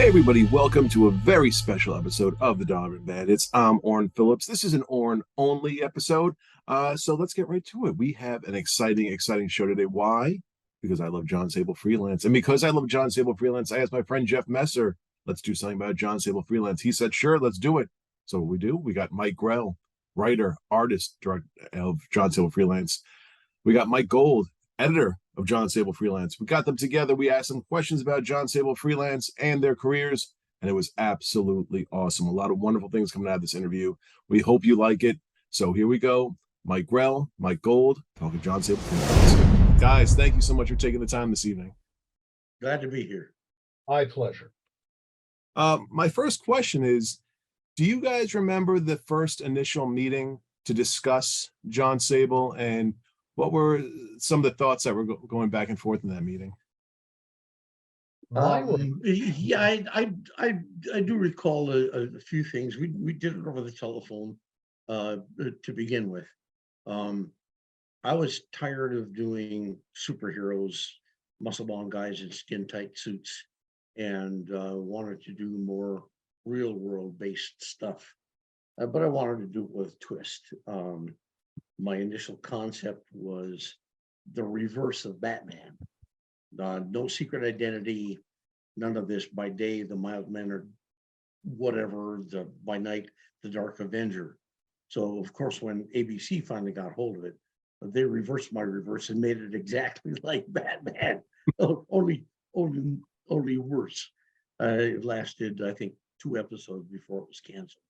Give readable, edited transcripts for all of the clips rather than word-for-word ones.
Hey everybody, welcome to a very special episode of the Dollar Bandits. I'm Oren Phillips. This is an Oren only episode. So let's get right to it. We have an exciting show today. Why? Because I love Jon Sable Freelance. And because I love Jon Sable Freelance, I asked my friend Jeff Messer, let's do something about Jon Sable Freelance. He said, sure, let's do it. So what we do, we got Mike Grell, writer, artist, director of Jon Sable Freelance. We got Mike Gold, editor of Jon Sable Freelance. We got them together. We asked them questions about Jon Sable Freelance and their careers, and it was absolutely awesome. A lot of wonderful things coming out of this interview. We hope you like it. So here we go. Mike Grell, Mike Gold, talking Jon Sable Freelance. Guys, thank you so much for taking the time this evening. Glad to be here. My pleasure. My first question is, do you guys remember the first initial meeting to discuss Jon Sable, and what were some of the thoughts that were going back and forth in that meeting? Yeah, I do recall a few things. We did it over the telephone to begin with. I was tired of doing superheroes, muscle-bound guys in skin-tight suits, and wanted to do more real-world based stuff. But I wanted to do it with a twist. My initial concept was the reverse of Batman. No secret identity, none of this. By day, the mild-mannered whatever, by night, the Dark Avenger. So, of course, when ABC finally got hold of it, they reversed my reverse and made it exactly like Batman, only worse. It lasted, I think, 2 episodes before it was canceled.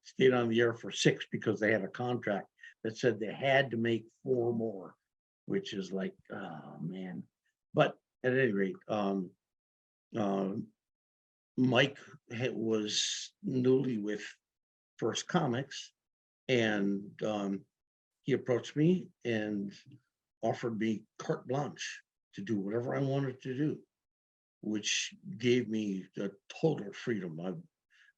Stayed on the air for 6 because they had a contract that said they had to make 4 more, which is like, oh man. But at any rate, Mike was newly with First Comics, and he approached me and offered me carte blanche to do whatever I wanted to do, which gave me the total freedom. I've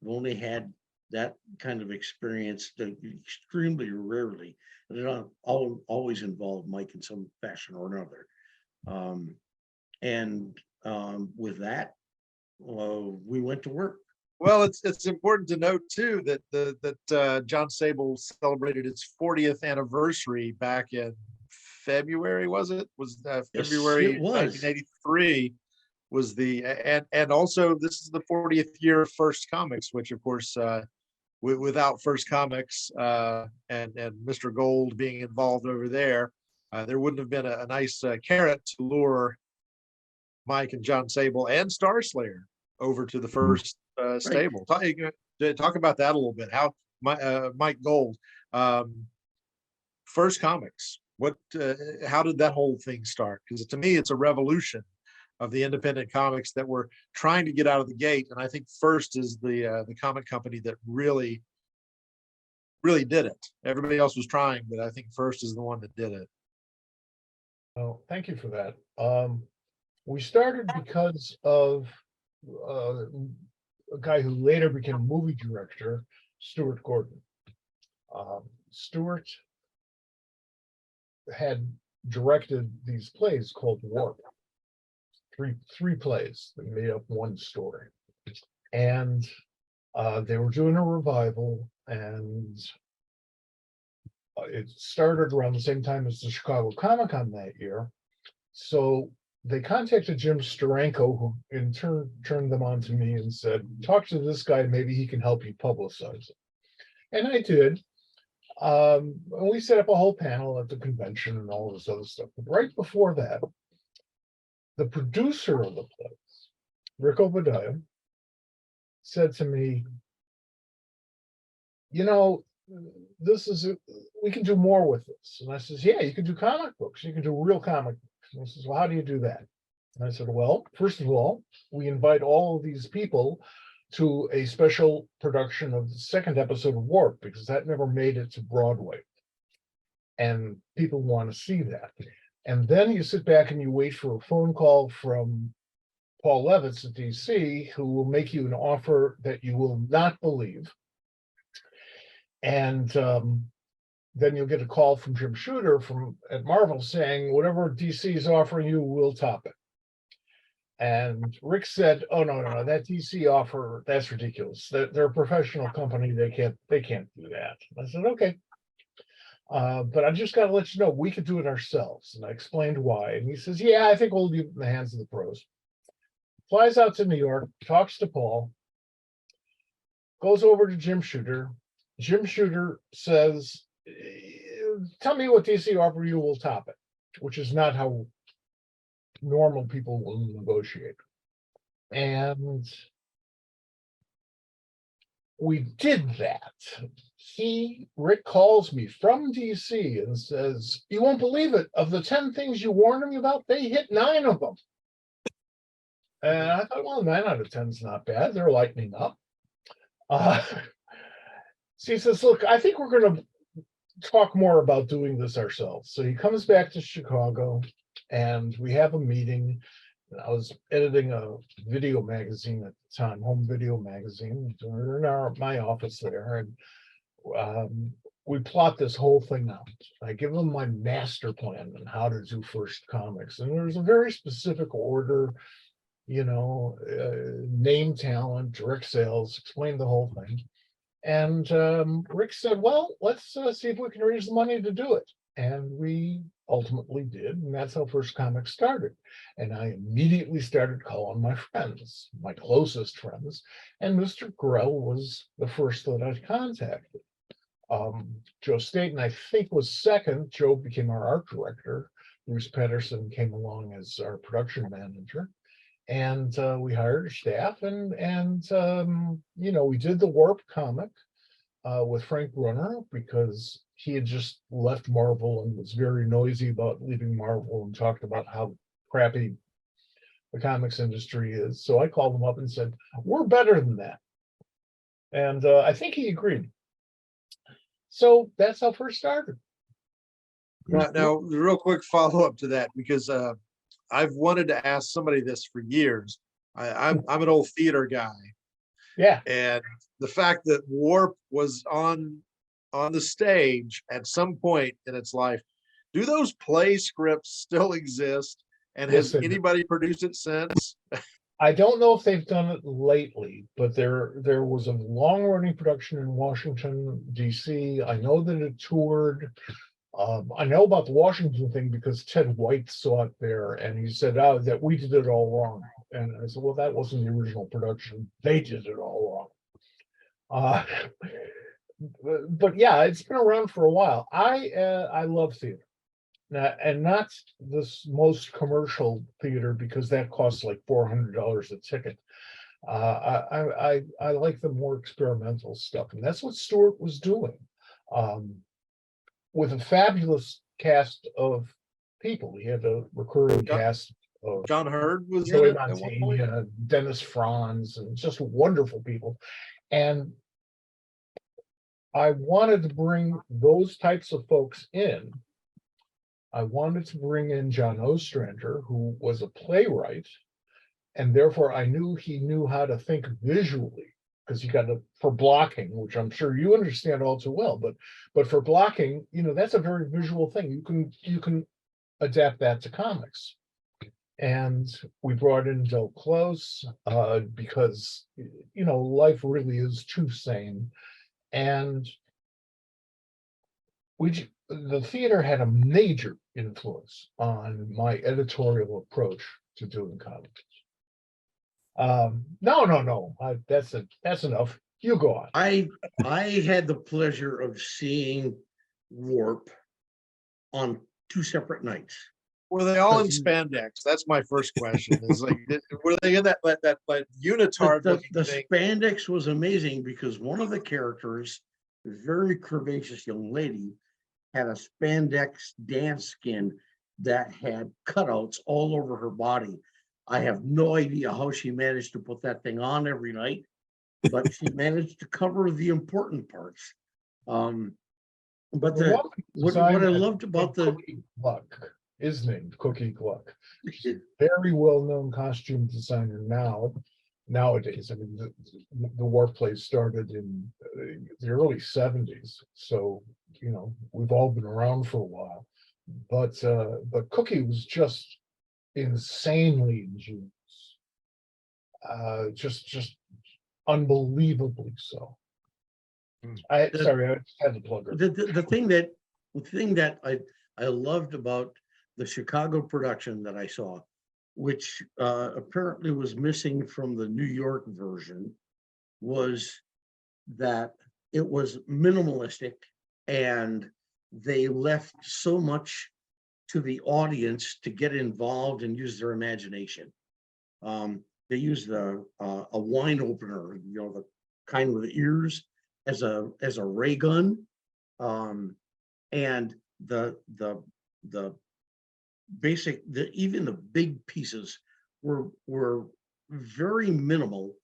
only had that kind of experience extremely rarely. It always involved Mike in some fashion or another. With that, we went to work. Well, it's important to note too that Jon Sable celebrated its 40th anniversary back in February. Was it? February Yes, it was. 1983 was and also this is the 40th year of First Comics, which of course without First Comics and Mr. Gold being involved over there wouldn't have been a nice carrot to lure Mike and Jon Sable and Star Slayer over to the first stable. Talk about that a little bit. How Mike Gold, First Comics. How did that whole thing start? Because to me, it's a revolution of the independent comics that were trying to get out of the gate, and I think First is the comic company that really did it. Everybody else was trying, but I think First is the one that did it. Oh, thank you for that. We started because of a guy who later became a movie director, Stuart Gordon. Stuart had directed these plays called Warp. Three plays that made up one story, and they were doing a revival, and it started around the same time as the Chicago Comic-Con that year. So they contacted Jim Steranko, who in turn turned them on to me and said, talk to this guy, maybe he can help you publicize it. And I did. And we set up a whole panel at the convention and all this other stuff. But right before that, the producer of the place, Rick Obadiah, said to me, we can do more with this. And I says, yeah, you can do comic books. You can do real comic books. And he says, well, how do you do that? And I said, well, first of all, we invite all of these people to a special production of the 2nd episode of Warp, because that never made it to Broadway. And people want to see that. And then you sit back and you wait for a phone call from Paul Levitz at DC, who will make you an offer that you will not believe. And then you'll get a call from Jim Shooter at Marvel saying, whatever DC is offering you, we'll top it. And Rick said, "Oh no, that DC offer, that's ridiculous. They're a professional company. They can't do that." I said, "Okay, but I just got to let you know we could do it ourselves." And I explained why. And he says, "Yeah, I think we'll leave it in the hands of the pros." Flies out to New York, talks to Paul, goes over to Jim Shooter. Jim Shooter says, "Tell me what DC offer you, will top it," which is not how normal people will negotiate. And we did that. Rick calls me from DC and says, "You won't believe it. Of the 10 things you warned me about, they hit 9 of them." And I thought, well, 9 out of 10 is not bad. They're lightening up. So he says, "Look, I think we're going to talk more about doing this ourselves." So he comes back to Chicago and we have a meeting. I was editing a video magazine at the time, home video magazine. We're in my office there, and we plot this whole thing out. I give them my master plan on how to do First Comics, and there's a very specific order, name, talent, direct sales, explain the whole thing. And Rick said, "Well, let's see if we can raise the money to do it." And we ultimately did. And that's how First Comics started. And I immediately started calling my friends, my closest friends. And Mr. Grell was the first that I contacted. Joe Staten, I think, was second. Joe became our art director. Bruce Pedersen came along as our production manager. And we hired a staff, and we did the Warp comic with Frank Brunner, because he had just left Marvel and was very noisy about leaving Marvel and talked about how crappy the comics industry is. So I called him up and said, "We're better than that." And I think he agreed. So that's how First started. Now, real quick follow-up to that, because I've wanted to ask somebody this for years. I'm an old theater guy. Yeah. And the fact that Warp was on the stage at some point in its life, do those play scripts still exist? And has Listen, anybody produced it since? I don't know if they've done it lately, but there was a long-running production in Washington, D.C. I know that it toured. I know about the Washington thing because Ted White saw it there, and he said, "Oh, that we did it all wrong." And I said, "Well, that wasn't the original production. They did it all wrong." But yeah, it's been around for a while. I love theater. Now, and not this most commercial theater, because that costs like $400 a ticket. I like the more experimental stuff, and that's what Stewart was doing, with a fabulous cast of people. He had a recurring cast of John Hurd was in Joey it at one point. Mantegna, Dennis Franz, and just wonderful people. And I wanted to bring those types of folks in. I wanted to bring in John Ostrander, who was a playwright, and therefore I knew he knew how to think visually, because you got to, for blocking, which I'm sure you understand all too well, but for blocking, that's a very visual thing. You can adapt that to comics. And we brought in Del Close, because life really is too sane. And the theater had a major influence on my editorial approach to doing comics. No. That's enough. You go on. I had the pleasure of seeing Warp on 2 separate nights. Were they all in spandex? That's my first question. Is like, were they in that unitard looking The thing? spandex was amazing, because one of the characters, a very curvaceous young lady, had a spandex dance skin that had cutouts all over her body. I have no idea how she managed to put that thing on every night, but she managed to cover the important parts. But what I loved about the Cookie Gluck is named Cookie Gluck. She's a very well-known costume designer nowadays. I mean, the Warp Place started in the early 70s, so we've all been around for a while. But Cookie was just insanely ingenious. just unbelievably so. I The- sorry, I just had to plug her. The thing that I loved about the Chicago production that I saw, which apparently was missing from the New York version, was that it was minimalistic and they left so much to the audience to get involved and use their imagination. They used a wine opener, the kind with the ears, as a ray gun, and the basic, even the big pieces were very minimal,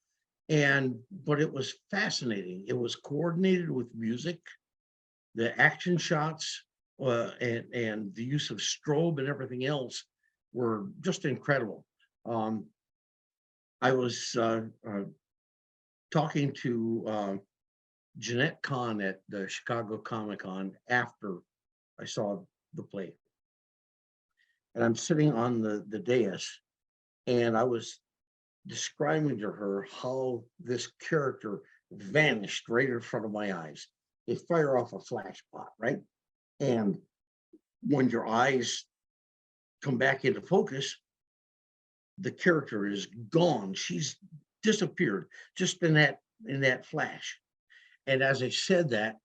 but it was fascinating. It was coordinated with music, the action shots, and the use of strobe and everything else were just incredible. I was talking to Jeanette Kahn at the Chicago Comic-Con after I saw the play. And I'm sitting on the dais, and I was describing to her how this character vanished right in front of my eyes. They fire off a flash pot, right? And when your eyes come back into focus, the character is gone. She's disappeared just in that flash. And as I said that,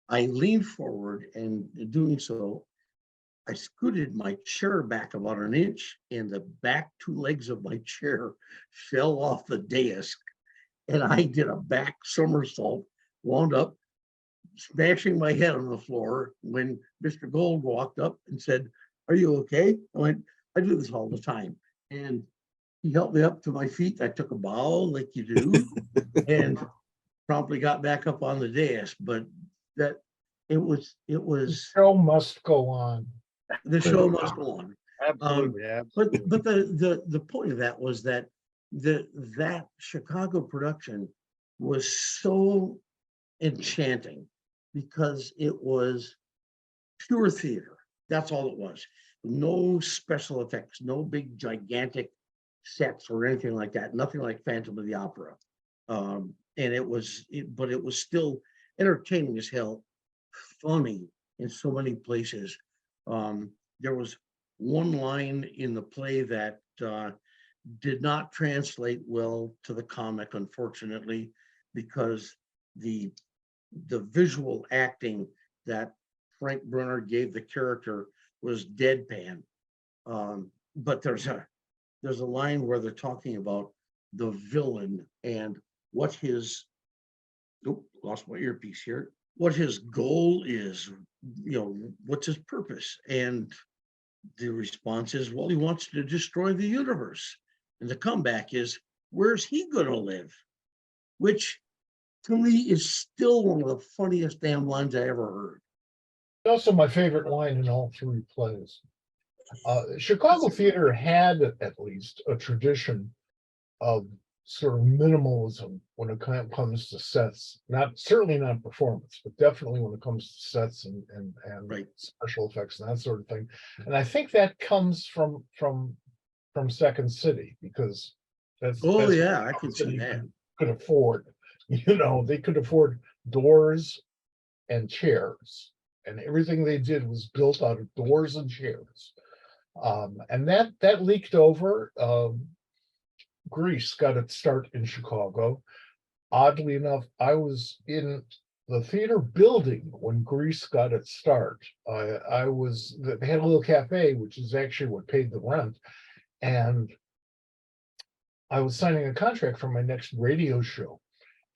I leaned forward, and in doing so, I scooted my chair back about an inch, and the back two legs of my chair fell off the dais. And I did a back somersault, wound up smashing my head on the floor when Mr. Gold walked up and said, "Are you okay?" I went, "I do this all the time." And he helped me up to my feet. I took a bow like you do, and promptly got back up on the dais. But that it was The show must go on. the show must go on. Absolutely. Absolutely. But the point of that was that that Chicago production was so enchanting because it was pure theater. That's all it was. No special effects, no big gigantic sets or anything like that. Nothing like Phantom of the Opera. And but it was still entertaining as hell, funny in so many places. There was one line in the play that did not translate well to the comic, unfortunately, because the visual acting that Frank Brunner gave the character was deadpan. But there's a line where they're talking about the villain and what his lost my earpiece here. What his goal is, what's his purpose? And the response is, well, he wants to destroy the universe. And the comeback is, where's he gonna live? Which to me is still one of the funniest damn lines I ever heard. Also my favorite line in all three plays. Chicago theater had at least a tradition of sort of minimalism when it comes to sets, certainly not performance, but definitely when it comes to sets and Right. special effects and that sort of thing. And I think that comes from Second City, because that's Yeah, I can see City that. could afford. They could afford doors and chairs, and everything they did was built out of doors and chairs. And that leaked over. Grease got its start in Chicago. Oddly enough, I was in the theater building when Grease got its start. They had a little cafe, which is actually what paid the rent. And I was signing a contract for my next radio show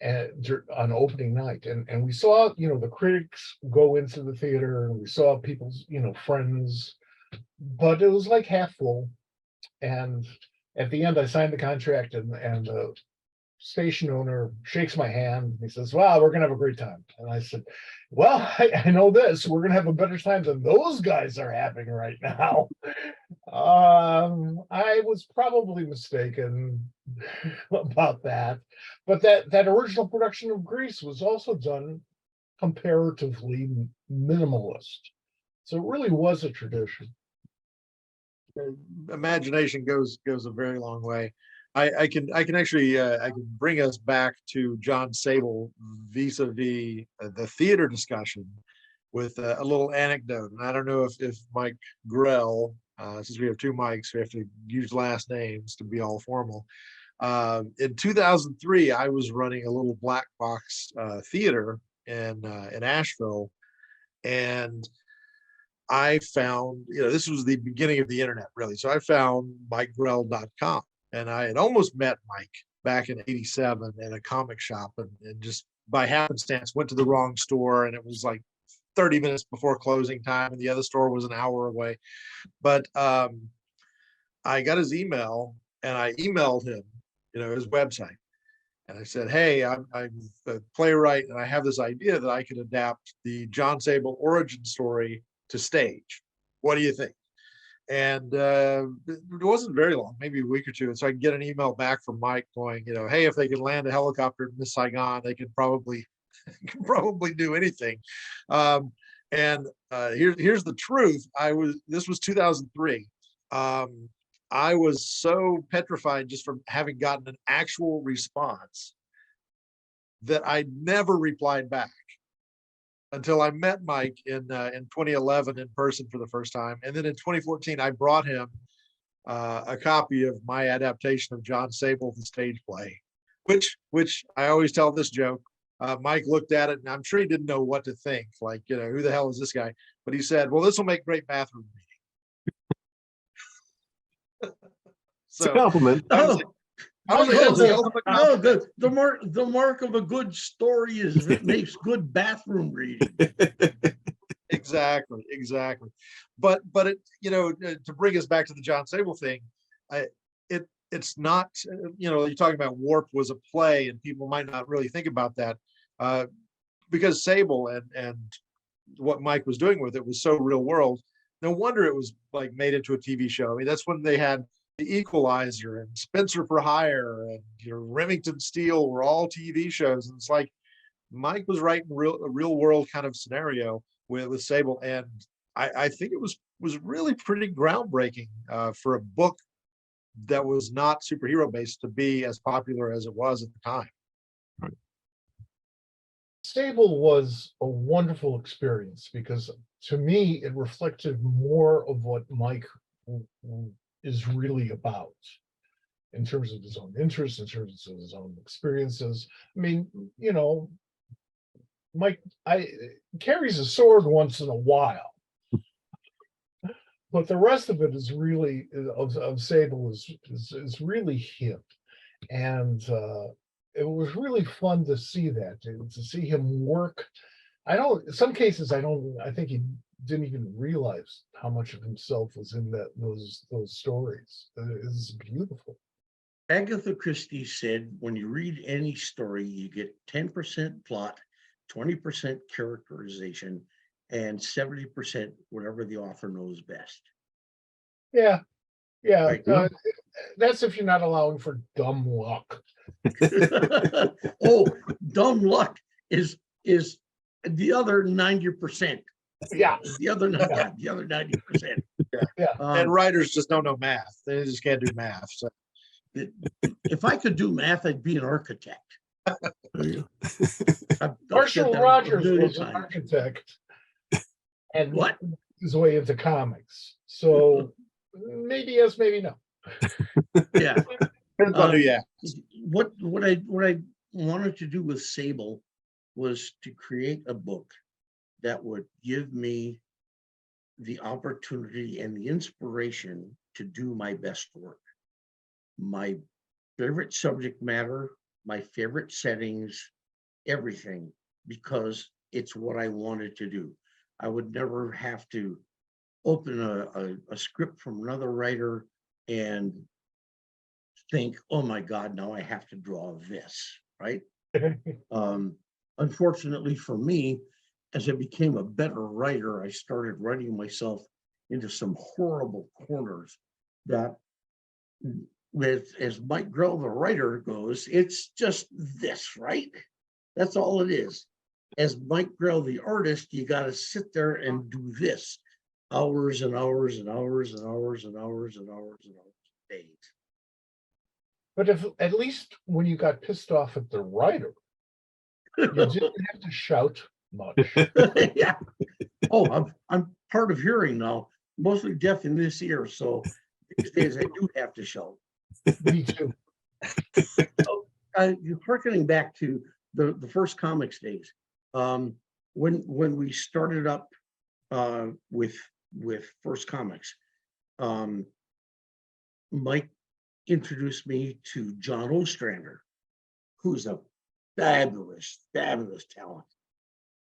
on opening night. And we saw, the critics go into the theater, and we saw people's, friends, but it was like half full. And at the end, I signed the contract, and the station owner shakes my hand. He says, "Wow, we're gonna have a great time." And I said, "Well, I know this. We're gonna have a better time than those guys are having right now." I was probably mistaken about that, but that original production of Grease was also done comparatively minimalist, so it really was a tradition. Imagination goes a very long way. I can actually I can bring us back to Jon Sable vis-a-vis the theater discussion with a little anecdote. And I don't know if Mike Grell, since we have two mics, we have to use last names to be all formal. In 2003, I was running a little black box theater in Asheville, and I found, this was the beginning of the internet, really. So I found MikeGrell.com, and I had almost met Mike back in '87 in a comic shop, and just by happenstance went to the wrong store, and it was like 30 minutes before closing time, and the other store was an hour away. But I got his email, and I emailed him, his website. And I said, hey, I'm a playwright, and I have this idea that I could adapt the Jon Sable origin story to stage. What do you think? And it wasn't very long, maybe a week or two. And so I get an email back from Mike going, hey, if they can land a helicopter in Miss Saigon, they can probably do anything. Here's the truth. This was 2003. I was so petrified just from having gotten an actual response that I never replied back until I met Mike in 2011 in person for the first time. And then in 2014, I brought him a copy of my adaptation of Jon Sable, the stage play, which I always tell this joke. Mike looked at it, and I'm sure he didn't know what to think. Like, who the hell is this guy? But he said, well, this will make great bathroom reading. It's a compliment. The mark of a good story is it makes good bathroom reading. Exactly. But it, to bring us back to the Jon Sable thing, it's not, you're talking about Warp was a play, and people might not really think about that because Sable and what Mike was doing with it was so real world. No wonder it was like made into a TV show. I mean, that's when they had The Equalizer and Spencer for Hire and Remington Steele were all TV shows. And it's like Mike was writing a real world kind of scenario with Sable. And I think it was really pretty groundbreaking for a book that was not superhero based to be as popular as it was at the time. Right. Sable was a wonderful experience because to me, it reflected more of what Mike is really about in terms of his own interests, in terms of his own experiences. I mean, Mike carries a sword once in a while, but the rest of it is really of Sable is really him, and it was really fun to see that, to see him work. In some cases, I think he didn't even realize how much of himself was in those stories. It's beautiful. Agatha Christie said, when you read any story, you get 10% plot, 20% characterization, and 70% whatever the author knows best. Yeah. Right. That's if you're not allowing for dumb luck. Oh, dumb luck is the other 90%. Yeah. The other 90%. Yeah. And writers just don't know math. They just can't do math. So if I could do math, I'd be an architect. Marshall Rogers was an architect and what? His way into comics. So maybe yes, maybe no. Yeah. depends on who you ask. What I wanted to do with Sable was to create a book that would give me the opportunity and the inspiration to do my best work. My favorite subject matter, my favorite settings, everything, because it's what I wanted to do. I would never have to open a script from another writer and think, oh my God, now I have to draw this, right? Unfortunately for me, as I became a better writer, I started writing myself into some horrible corners that, as Mike Grell, the writer, goes, it's just this, right? That's all it is. As Mike Grell, the artist, you got to sit there and do this hours and hours and hours and hours and hours and hours and hours, days. But if at least when you got pissed off at the writer, you didn't have to shout much. Yeah. Oh, I'm hard of hearing now, mostly deaf in this ear, so these days I do have to shout. Me too. Oh, hearkening back to the first comics days, when we started up with First Comics, Mike introduced me to John Ostrander, who's a fabulous talent.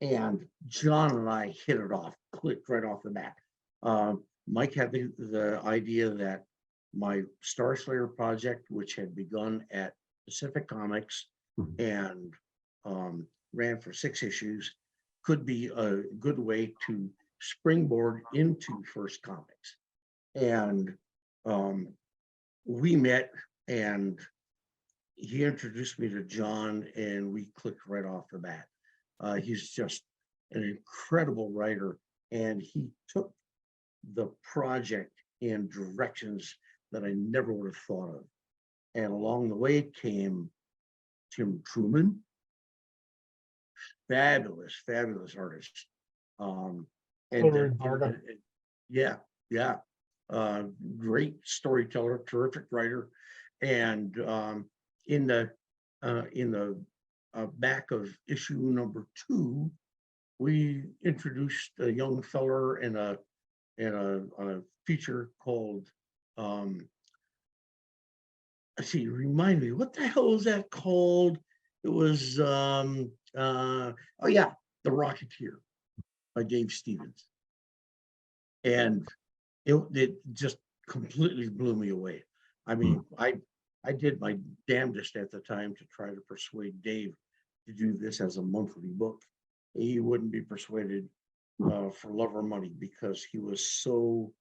And John and I hit it off, clicked right off the bat. Mike had the idea that my Star Slayer project, which had begun at Pacific Comics and ran for 6 issues, could be a good way to springboard into First Comics. And we met, and he introduced me to John, and we clicked right off the bat. He's just an incredible writer, and he took the project in directions that I never would have thought of. And along the way came Tim Truman, fabulous artist. Great storyteller, terrific writer. And in the back of issue number 2, we introduced a young feller in a feature called remind me, what the hell was that called? It was The Rocketeer by Dave Stevens. And it just completely blew me away. I mean, I did my damnedest at the time to try to persuade Dave to do this as a monthly book. He wouldn't be persuaded for love or money, because he was so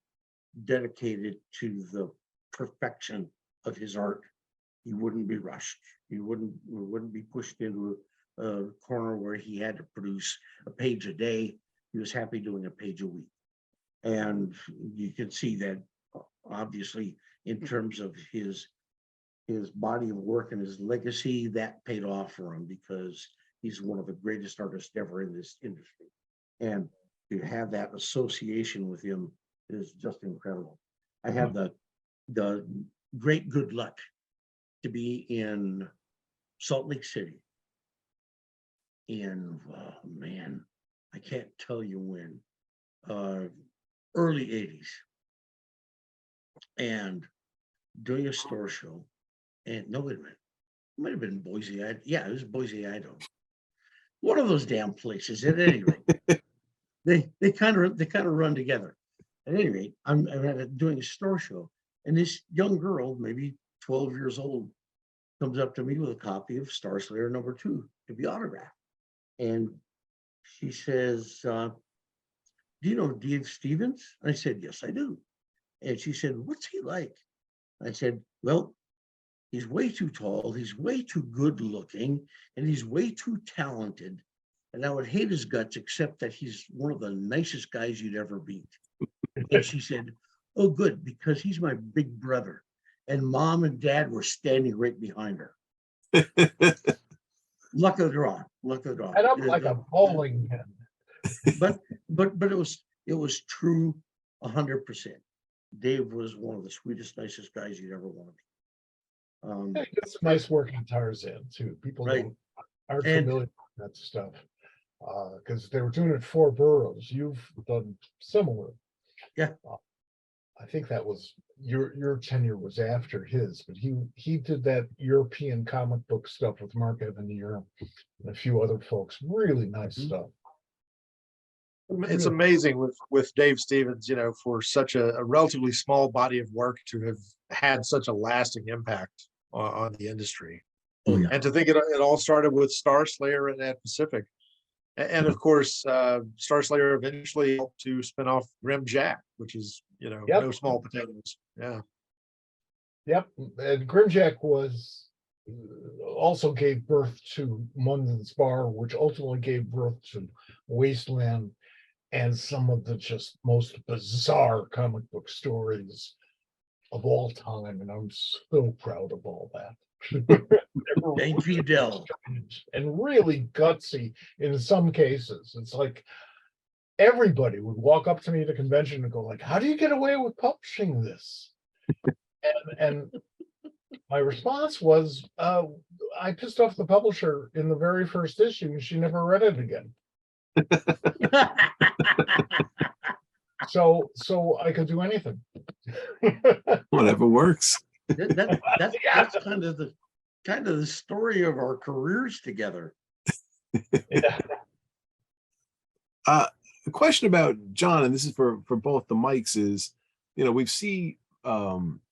dedicated to the perfection of his art. He wouldn't be rushed. He wouldn't be pushed into a corner where he had to produce a page a day. He was happy doing a page a week. And you can see that obviously in terms of his body of work and his legacy, that paid off for him, because he's one of the greatest artists ever in this industry. And to have that association with him is just incredible. I had the great good luck to be in Salt Lake City in, I can't tell you when, early 80s, and doing a store show. And no, wait a minute, it might have been Boise. It was Boise, Idaho. One of those damn places. At any rate, they kind of run together. At any rate, I'm doing a store show, and this young girl, maybe 12 years old, comes up to me with a copy of Star Slayer number 2 to be autographed. And she says, do you know Dave Stevens? I said, yes, I do. And she said, what's he like? I said, well, he's way too tall, he's way too good looking, and he's way too talented. And I would hate his guts, except that he's one of the nicest guys you'd ever meet. And she said, oh, good, because he's my big brother. And Mom and Dad were standing right behind her. Luck of the draw. And I'm like a bowling pin. But it was true 100%. Dave was one of the sweetest, nicest guys you'd ever want to meet. He did some nice work on Tarzan too. People aren't familiar with that stuff, because they were doing it 4 boroughs. You've done similar. Yeah. I think that was your tenure was after his, but he did that European comic book stuff with Mark Evanier and a few other folks. Really nice stuff. It's amazing with Dave Stevens, for such a relatively small body of work to have had such a lasting impact on the industry. Oh, yeah. And to think it all started with Star Slayer and at Pacific. And of course, Star Slayer eventually helped to spin off Grim Jack, which is, no small potatoes. Yeah. Yep. And Grimjack also gave birth to Munden's Bar, which ultimately gave birth to Wasteland and some of the just most bizarre comic book stories of all time, and I'm so proud of all that. Thank you, Del. And really gutsy in some cases. It's like everybody would walk up to me at a convention and go like, how do you get away with publishing this? And my response was, I pissed off the publisher in the very first issue and she never read it again. So I could do anything. Whatever works. That's kind of the story of our careers together. Yeah. A question about John, and this is for both the mics, is, we've seen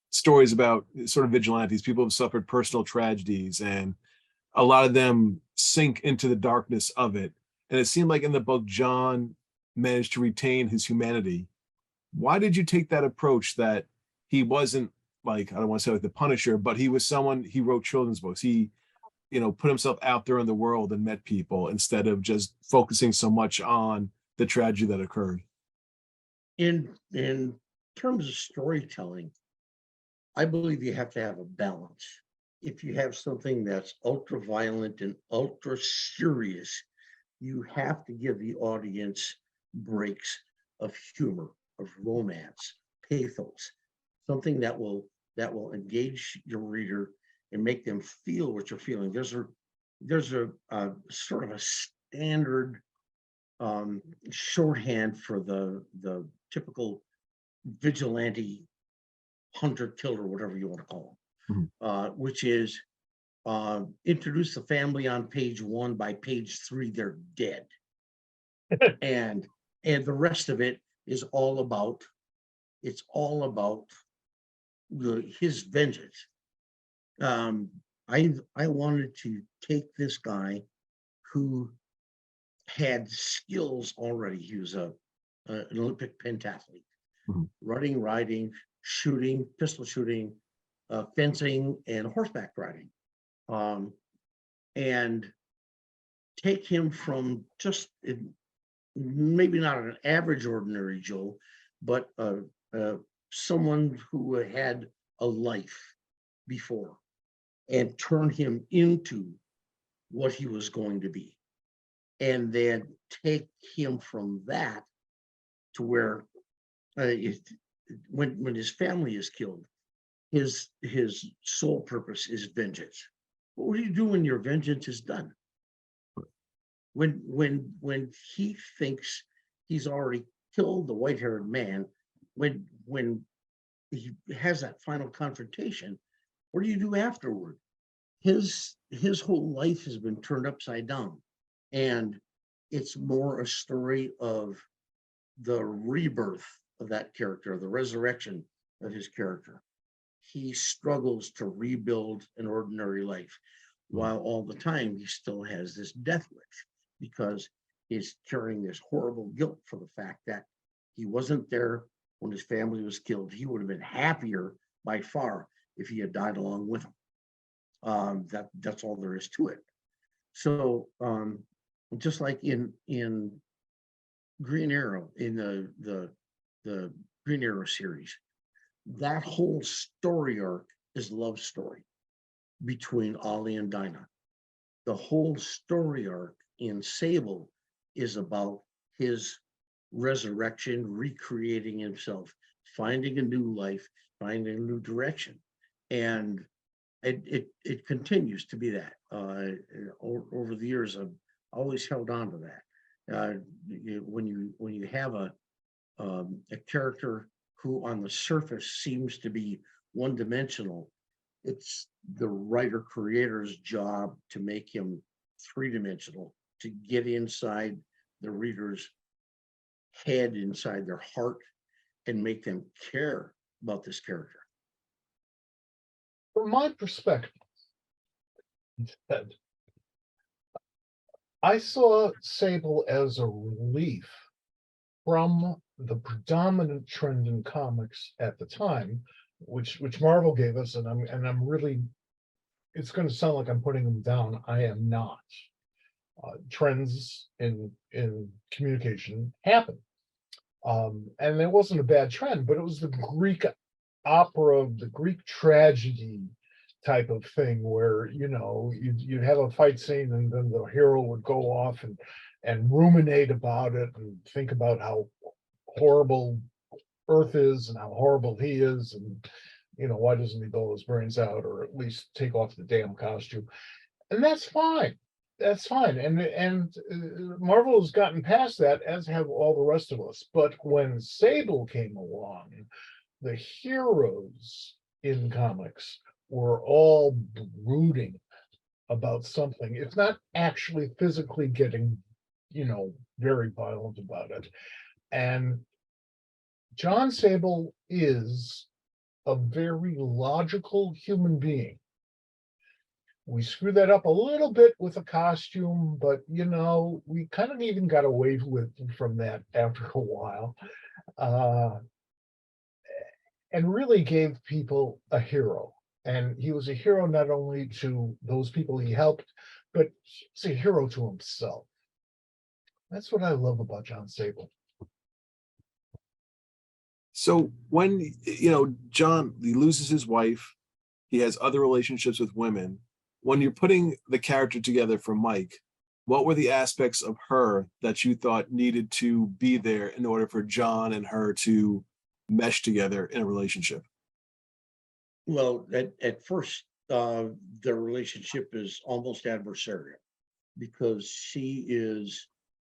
stories about sort of vigilantes, people who have suffered personal tragedies, and a lot of them sink into the darkness of it. And it seemed like in the book, John managed to retain his humanity. Why did you take that approach that he wasn't like, I don't want to say like the Punisher, but he was someone, he wrote children's books. He, put himself out there in the world and met people instead of just focusing so much on the tragedy that occurred. In terms of storytelling, I believe you have to have a balance. If you have something that's ultra violent and ultra serious, you have to give the audience breaks of humor, of romance, pathos, something that will engage your reader and make them feel what you're feeling. There's a sort of a standard shorthand for the typical vigilante hunter killer, whatever you want to call them, which is introduce the family on page 1, by page 3 they're dead. and the rest of it is all about his vengeance. I wanted to take this guy who had skills already. He was an Olympic pentathlete, running, riding, shooting, pistol shooting, fencing, and horseback riding, and take him from just maybe not an average ordinary Joe, but someone who had a life before, and turn him into what he was going to be, and then take him from that to where when his family is killed, his sole purpose is vengeance. What do you do when your vengeance is done? When he thinks he's already killed the white-haired man, when he has that final confrontation, what do you do afterward? His whole life has been turned upside down, and it's more a story of the rebirth of that character, the resurrection of his character. He struggles to rebuild an ordinary life, while all the time he still has this death wish, because he's carrying this horrible guilt for the fact that he wasn't there when his family was killed. He would have been happier by far if he had died along with them. That's all there is to it. So just like in Green Arrow, in the Green Arrow series, that whole story arc is love story between Ollie and Dinah. The whole story arc in Sable is about his resurrection, recreating himself, finding a new life, finding a new direction, and it continues to be that. Over the years, I've always held on to that. When you have a character who on the surface seems to be one-dimensional, it's the writer creator's job to make him three-dimensional, to get inside the reader's head, inside their heart, and make them care about this character. From my perspective, I saw Sable as a relief from the predominant trend in comics at the time, which Marvel gave us, and I'm really, it's going to sound like I'm putting them down. I am not. Trends in communication happen, and it wasn't a bad trend, but it was the Greek opera, the Greek tragedy type of thing, where you'd have a fight scene and then the hero would go off and ruminate about it and think about how horrible Earth is and how horrible he is, and why doesn't he blow his brains out or at least take off the damn costume? And that's fine. That's fine. And Marvel has gotten past that, as have all the rest of us. But when Sable came along, the heroes in comics were all brooding about something. It's not actually physically getting, very violent about it. And Jon Sable is a very logical human being. We screwed that up a little bit with a costume, but we kind of even got away with from that after a while, and really gave people a hero. And he was a hero not only to those people he helped, but he's a hero to himself. That's what I love about Jon Sable. So when John, he loses his wife, he has other relationships with women. When you're putting the character together for Mike, what were the aspects of her that you thought needed to be there in order for John and her to mesh together in a relationship? Well, at first, their relationship is almost adversarial, because she is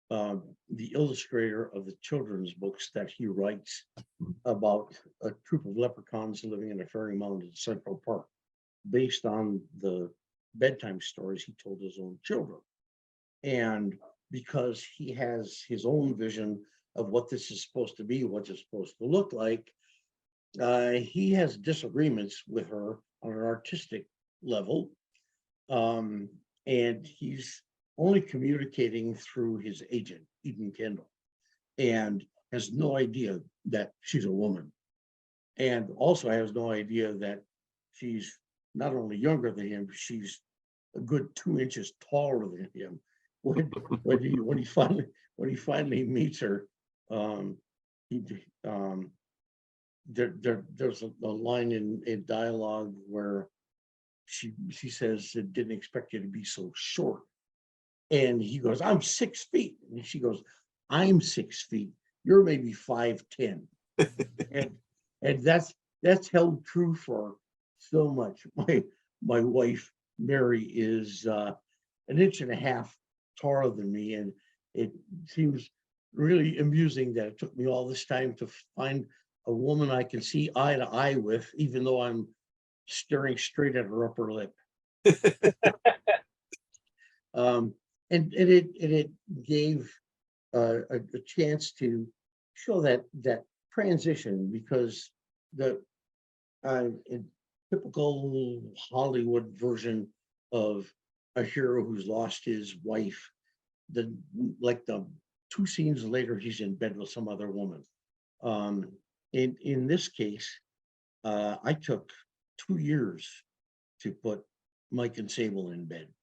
the illustrator of the children's books that he writes about a troop of leprechauns living in a fairy mound in Central Park, based on the bedtime stories he told his own children. And because he has his own vision of what this is supposed to be, what it's supposed to look like, he has disagreements with her on an artistic level, and he's only communicating through his agent, Eden Kendall, and has no idea that she's a woman, and also has no idea that she's not only younger than him, she's a good 2 inches taller than him. When he finally meets her, there's a line in dialogue where she says, "I didn't expect you to be so short," and he goes, "I'm 6 feet," and she goes, "I'm 6 feet. You're maybe 5'10," and that's held true for so much. My wife Mary is an inch and a half taller than me, and it seems really amusing that it took me all this time to find a woman I can see eye to eye with, even though I'm staring straight at her upper lip. And it gave a chance to show that transition, because the typical Hollywood version of a hero who's lost his wife, the 2 scenes later, he's in bed with some other woman. In this case, I took 2 years to put Mike and Sable in bed,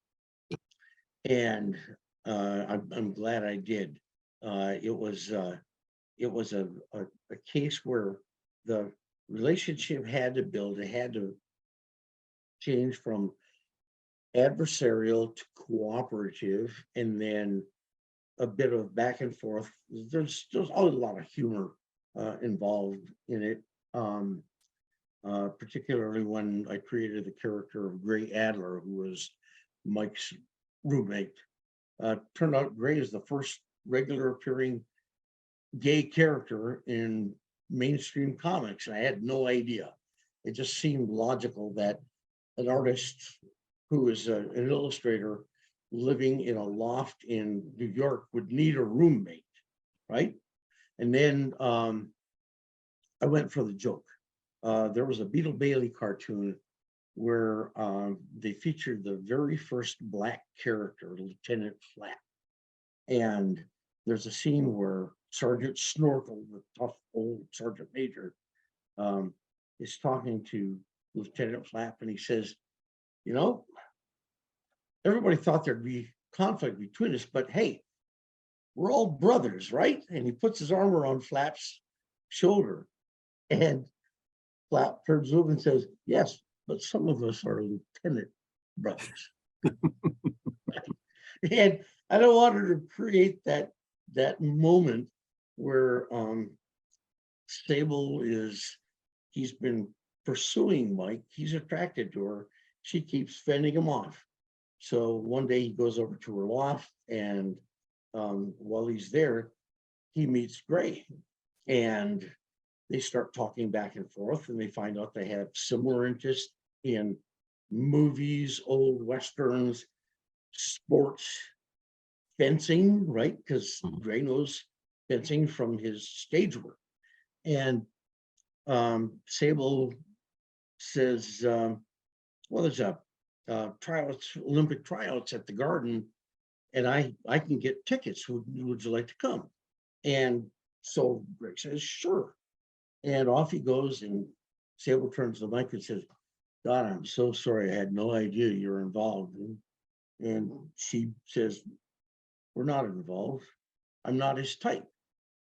and I'm glad I did. It was a case where the relationship had to build. It had to change from adversarial to cooperative, and then a bit of back and forth. There's always a lot of humor involved in it, particularly when I created the character of Gray Adler, who was Mike's roommate. Turned out Gray is the first regular appearing gay character in mainstream comics, and I had no idea. It just seemed logical that an artist who is an illustrator living in a loft in New York would need a roommate, right? And then I went for the joke. There was a Beetle Bailey cartoon where they featured the very first Black character, Lieutenant Flap. And there's a scene where Sergeant Snorkel, the tough old Sergeant Major, is talking to Lieutenant Flap, and he says, everybody thought there'd be conflict between us, but hey, we're all brothers, right? And he puts his arm around Flap's shoulder, and Flap turns over and says, yes, but some of us are lieutenant brothers. And I don't want her to create that moment where Sable he's been pursuing Mike. He's attracted to her. She keeps fending him off. So one day he goes over to her loft, and while he's there, he meets Gray, and they start talking back and forth, and they find out they have similar interests in movies, old westerns, sports, fencing, right? Because Gray knows fencing from his stage work. And Sable says, well, there's a Olympic tryouts at the Garden, and I can get tickets. Would you like to come? And so Greg says, sure. And off he goes, and Sable turns to Mike and says, God, I'm so sorry. I had no idea you're involved. And she says, we're not involved. I'm not his type.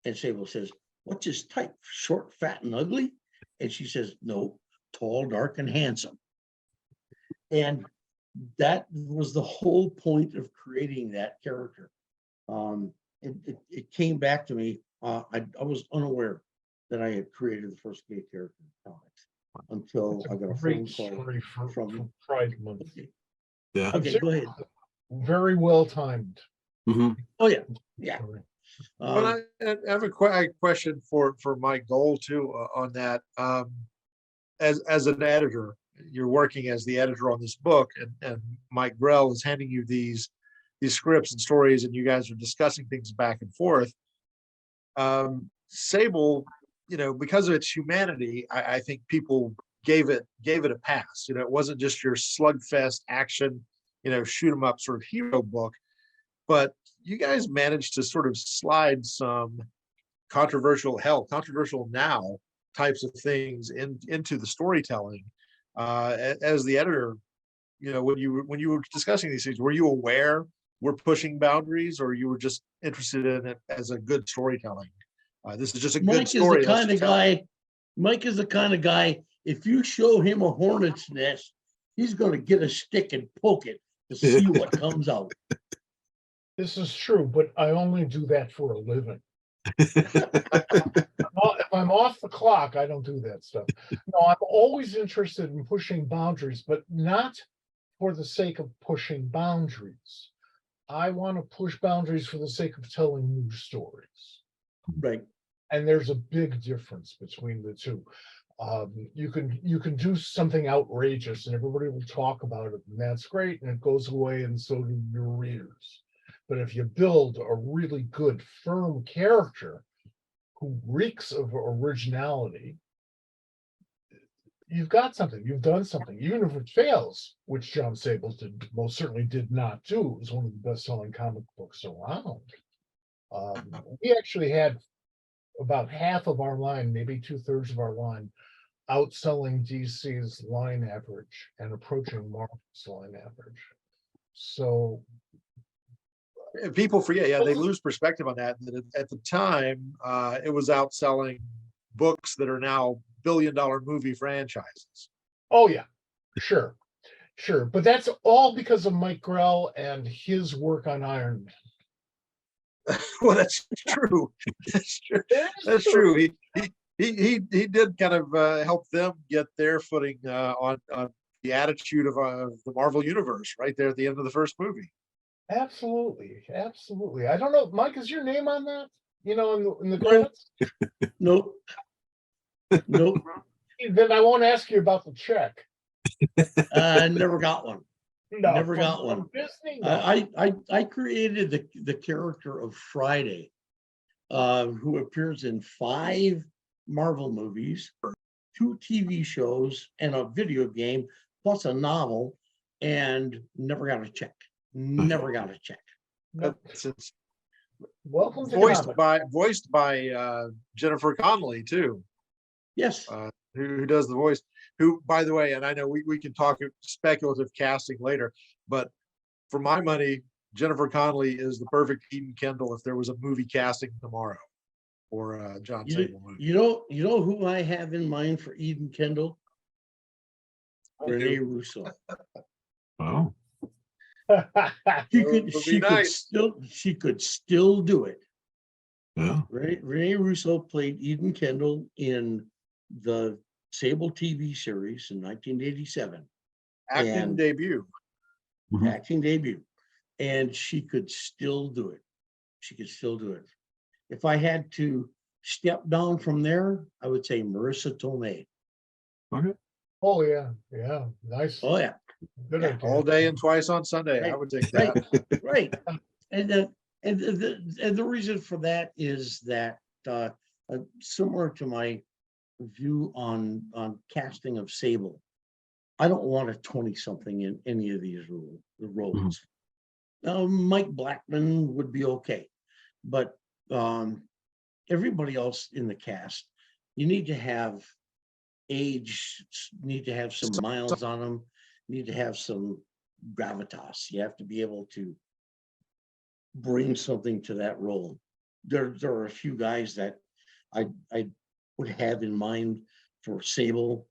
And Sable says, what's his type? Short, fat, and ugly? And she says, no, tall, dark, and handsome. And that was the whole point of creating that character. It came back to me. I was unaware that I had created the first gay character in comics until I got a phone call from Pride Month. Okay. Yeah. Okay, go ahead. Very well timed. Mm-hmm. Oh yeah, yeah. But I have a question for Mike Gold too on that. As an editor, you're working as the editor on this book, and Mike Grell is handing you these scripts and stories, and you guys are discussing things back and forth. Sable, because of its humanity, I think people gave it a pass. It wasn't just your slugfest action, shoot 'em up sort of hero book, but you guys managed to sort of slide some controversial now types of things into the storytelling. As the editor, when you were discussing these things, were you aware we're pushing boundaries, or you were just interested in it as a good storytelling? This is just a good story. Mike is the kind of guy, if you show him a hornet's nest, he's going to get a stick and poke it to see what comes out. This is true, but I only do that for a living. If I'm off the clock, I don't do that stuff. No, I'm always interested in pushing boundaries, but not for the sake of pushing boundaries. I want to push boundaries for the sake of telling new stories. Right. And there's a big difference between the two. You can do something outrageous and everybody will talk about it, and that's great, and it goes away, and so do your readers. But if you build a really good, firm character who reeks of originality, you've got something, you've done something, even if it fails, which Jon Sable most certainly did not do. It was one of the best-selling comic books around. We actually had about half of our line, maybe 2/3 of our line, outselling DC's line average and approaching Marvel's line average. So people forget, they lose perspective on that. At the time, it was outselling books that are now billion-dollar movie franchises. Oh yeah, sure. But that's all because of Mike Grell and his work on Iron Man. Well, that's true. That's true. He did kind of help them get their footing on the attitude of the Marvel universe right there at the end of the first movie. Absolutely. I don't know, Mike, is your name on that? In the credits? Nope. Then I won't ask you about the check. Never got one. No, Never got one. Disney, no. I created the character of Friday, who appears in 5 Marvel movies, 2 TV shows, and a video game, plus a novel, and never got a check. Never got a check. It's Welcome to voiced by Jennifer Connelly too. Yes. Who does the voice? Who, by the way, and I know we can talk speculative casting later, but for my money, Jennifer Connelly is the perfect Eden Kendall if there was a movie casting tomorrow. for Jon You, Sable movie. you know who I have in mind for Eden Kendall? Rene Russo. Oh, She could still do it. yeah. Rene Russo played Eden Kendall in the Sable TV series in 1987. Acting And- debut. Mhm. Acting debut, and she could still do it. She could still do it. If I had to step down from there, I would say Marissa Tomei. Okay. Oh, yeah, yeah, nice. Oh yeah, Good yeah, idea. All day and twice on Sunday. I Right, would take right. that. right. And the reason for that is that similar to my view on casting of Sable, I don't want a 20-something in any of these roles. Mike Blackman would be okay, but everybody else in the cast, you need to have age, need to have some miles on them, need to have some gravitas. You have to be able to bring something to that role. There are a few guys that I would have in mind for Sable.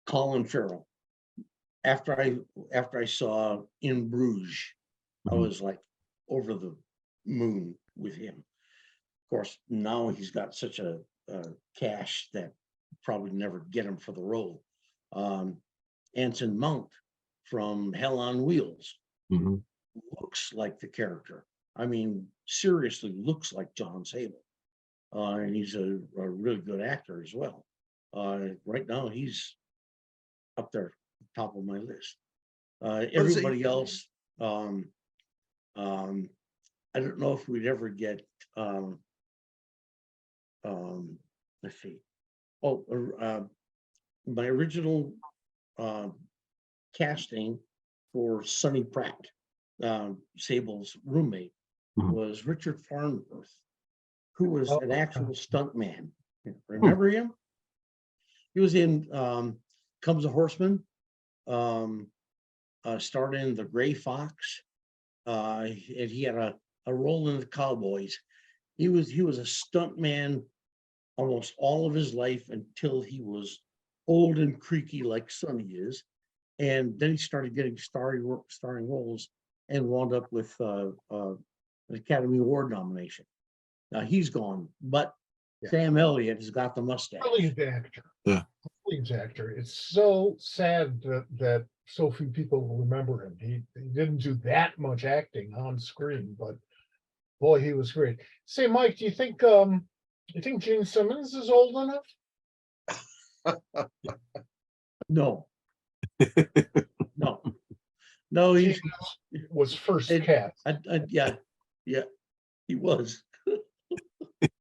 Colin Farrell. After I saw In Bruges, I Mhm. was like over the moon with him. Of course, now he's got such a cash that probably never get him for the role. Anson Mount from Hell on Wheels Mhm. looks like the character. I mean, seriously looks like Jon Sable. And he's a really good actor as well. Right now, he's up there, top of my list. Everybody else, I don't know if we'd ever get, let's see. Oh, my original casting for Sonny Pratt, Sable's roommate, Mhm. was Richard Farnworth, who was Oh, an actual stunt man. Remember him? He was in Comes a Horseman, starred in The Gray Fox, and he had a role in the Cowboys. He was a stunt man almost all of his life until he was old and creaky like Sonny is, and then he started getting starring roles and wound up with an Academy Award nomination. Now he's gone, but Yeah. Sam Elliott has got the mustache. Brilliant actor. Yeah. Brilliant actor. It's so sad that so few people remember him. He didn't do that much acting on screen, but boy, he was great. Say, Mike, do you think Gene Simmons is old enough? No, no, He he's was first It- cast. yeah, he was.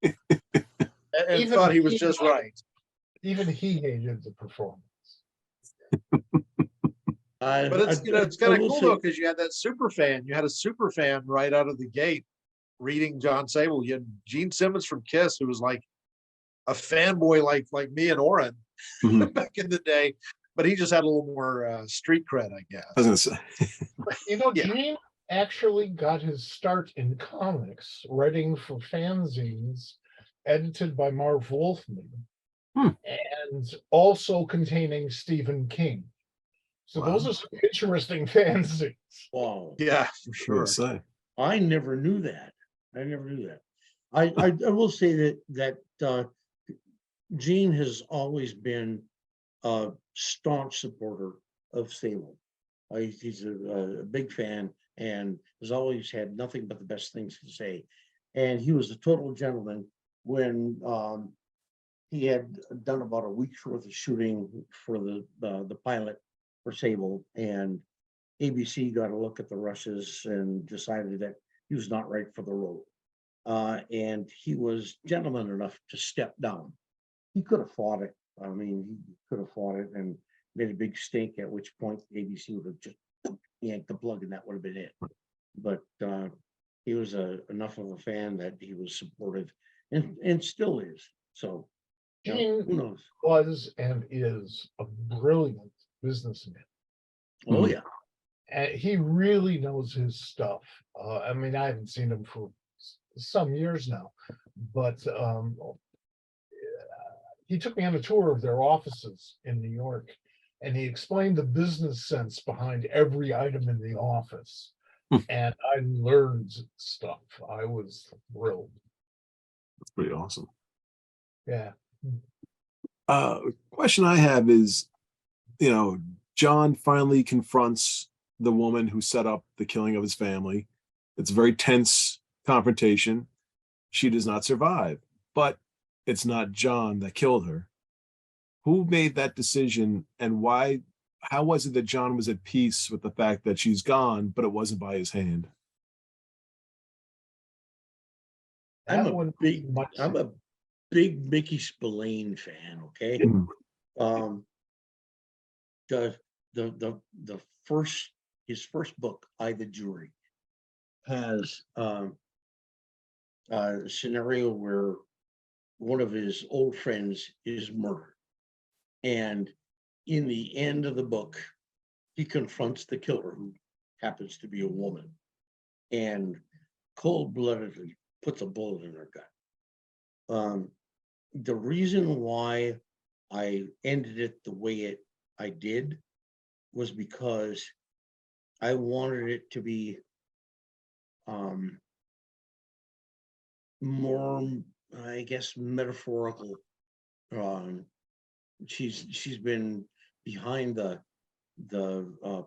And Even thought he was he- just right. Even he hated the performance. But it's it's kind of cool though, because you had that super fan. You had a super fan right out of the gate reading Jon Sable. You had Gene Simmons from Kiss, who was like a fanboy like me and Oren Mhm. back in the day, but he just had a little more street cred, I guess. I was gonna say. You know, Yeah. Gene actually got his start in comics, writing for fanzines edited by Marv Wolfman, and also containing Stephen King. So those Wow. are some interesting fanzines. Wow, Yeah, for I was sure. gonna say. I never knew that. I will say that Gene has always been a staunch supporter of Sable. He's a big fan and has always had nothing but the best things to say. And he was a total gentleman when he had done about a week's worth of shooting for the pilot for Sable, and ABC got a look at the rushes and decided that he was not right for the role. And he was gentleman enough to step down. He could have fought it. I mean, he could have fought it and made a big stink, at which point ABC would have just yanked the plug and that would have been it. But he was enough of a fan that he was supportive and still is. So you know, Gene who knows? was and is a brilliant businessman. Oh yeah. And he really knows his stuff. I mean, I haven't seen him for some years now, but he took me on a tour of their offices in New York, and he explained the business sense behind every item in the office. And I learned stuff. I was thrilled. That's pretty awesome. Yeah. Question I have is, Jon finally confronts the woman who set up the killing of his family. It's a very tense confrontation. She does not survive, but it's not Jon that killed her. Who made that decision, and why? How was it that Jon was at peace with the fact that she's gone, but it wasn't by his hand? I'm a big Mickey Spillane fan. Okay. Mm. The his first book, I the Jury, has a scenario where one of his old friends is murdered, and in the end of the book, he confronts the killer, who happens to be a woman, and cold-bloodedly puts a bullet in her gut. The reason why I ended it the way I did was because I wanted it to be more, I guess, metaphorical. She's been behind the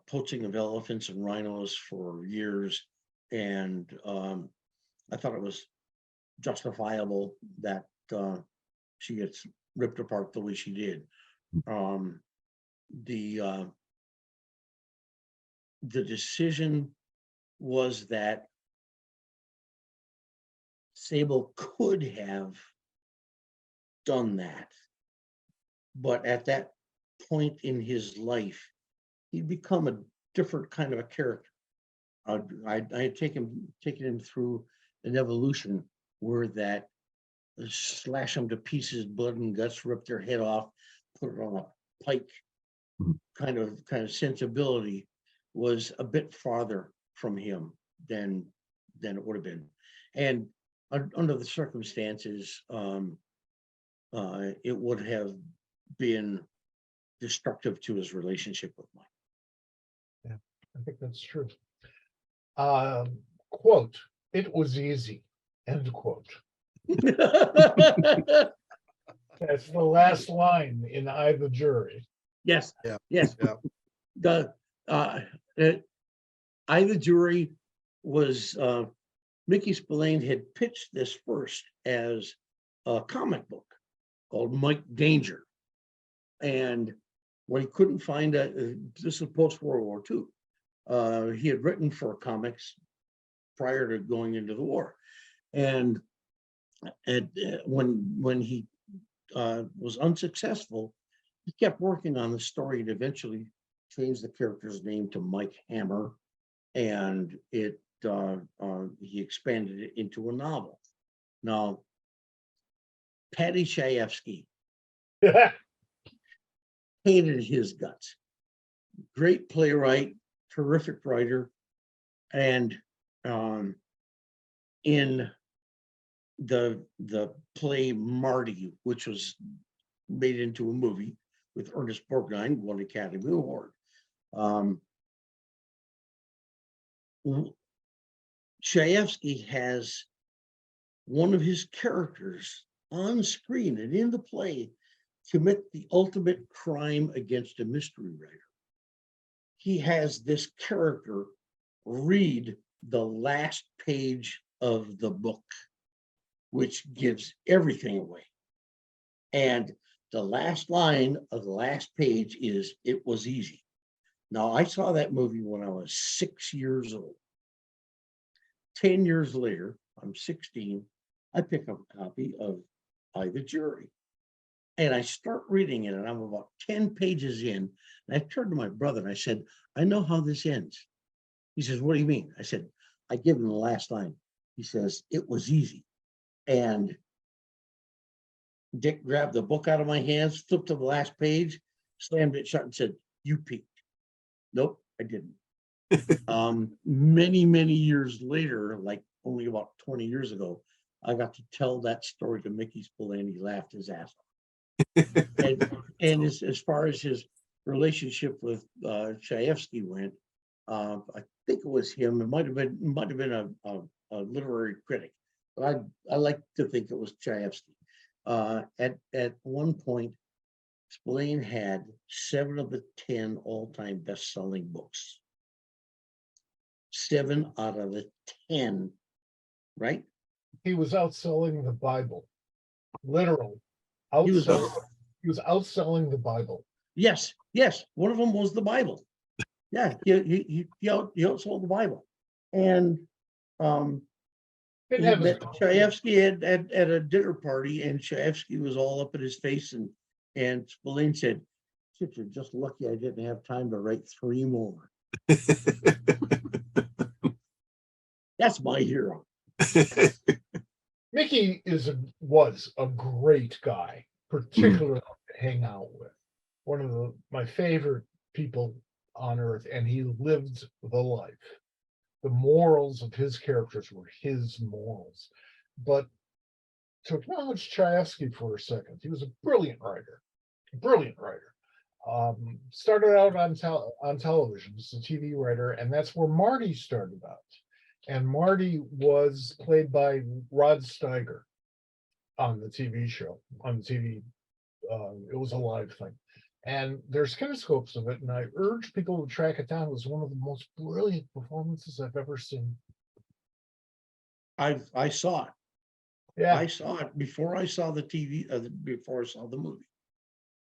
poaching of elephants and rhinos for years, and I thought it was justifiable that she gets ripped apart the way she did. The decision was that Sable could have done that, but at that point in his life, he'd become a different kind of a character. I had taken him through an evolution where that slash them to pieces, blood and guts, rip their head off, put it on a pike kind of sensibility was a bit farther from him than it would have been. And under the circumstances, it would have been destructive to his relationship with Mike. Yeah, I think that's true. Quote, "It was easy," end quote. That's the last line in I the Jury. Yes. Yeah. Yes. Yeah. I the Jury was Mickey Spillane had pitched this first as a comic book called Mike Danger, and when he couldn't find this is post World War II, he had written for comics prior to going into the war, and when he was unsuccessful, he kept working on the story and eventually changed the character's name to Mike Hammer, and he expanded it into a novel. Now, Paddy Chayefsky hated his guts. Great playwright, terrific writer, and in the play Marty, which was made into a movie with Ernest Borgnine, won Academy Award. Chayefsky has one of his characters on screen and in the play commit the ultimate crime against a mystery writer. He has this character read the last page of the book, which gives everything away. And the last line of the last page is, "It was easy." Now, I saw that movie when I was 6 years old. 10 years later, I'm 16, I pick up a copy of I the Jury. And I start reading it, and I'm about 10 pages in. And I turned to my brother and I said, "I know how this ends." He says, "What do you mean?" I said, "I give him the last line." He says, "It was easy." And Dick grabbed the book out of my hands, flipped to the last page, slammed it shut, and said, "You peeked." Nope, I didn't. Many years later, like only about 20 years ago, I got to tell that story to Mickey Spillane. He laughed his ass off. And as far as his relationship with Chayefsky went, I think it was him. It might have been a literary critic, but I like to think it was Chayefsky. At one point, Spillane had 7 of the 10 all-time best-selling books. 7 out of the 10, right? He was outselling the Bible, literally. He was He was outselling the Bible. Yes. One of them was the Bible. Yeah, he outsold the Bible, and Didn't have his Chayefsky at a dinner party, and Chayefsky was all up in his face, and Spillane said, "Shit, you're just lucky I didn't have time to write 3 more." That's my hero. Mickey was a great guy, particularly to hang out with. One of my favorite people on earth, and he lived the life. The morals of his characters were his morals. But to acknowledge Chayefsky for a second, he was a brilliant writer. Started out on television as a TV writer, and that's where Marty started out. And Marty was played by Rod Steiger on the TV show, on the TV. It was a live thing. And there's kinescopes of it, and I urge people to track it down. It was one of the most brilliant performances I've ever seen. I saw it. Yeah. I saw it before I saw the TV, before I saw the movie.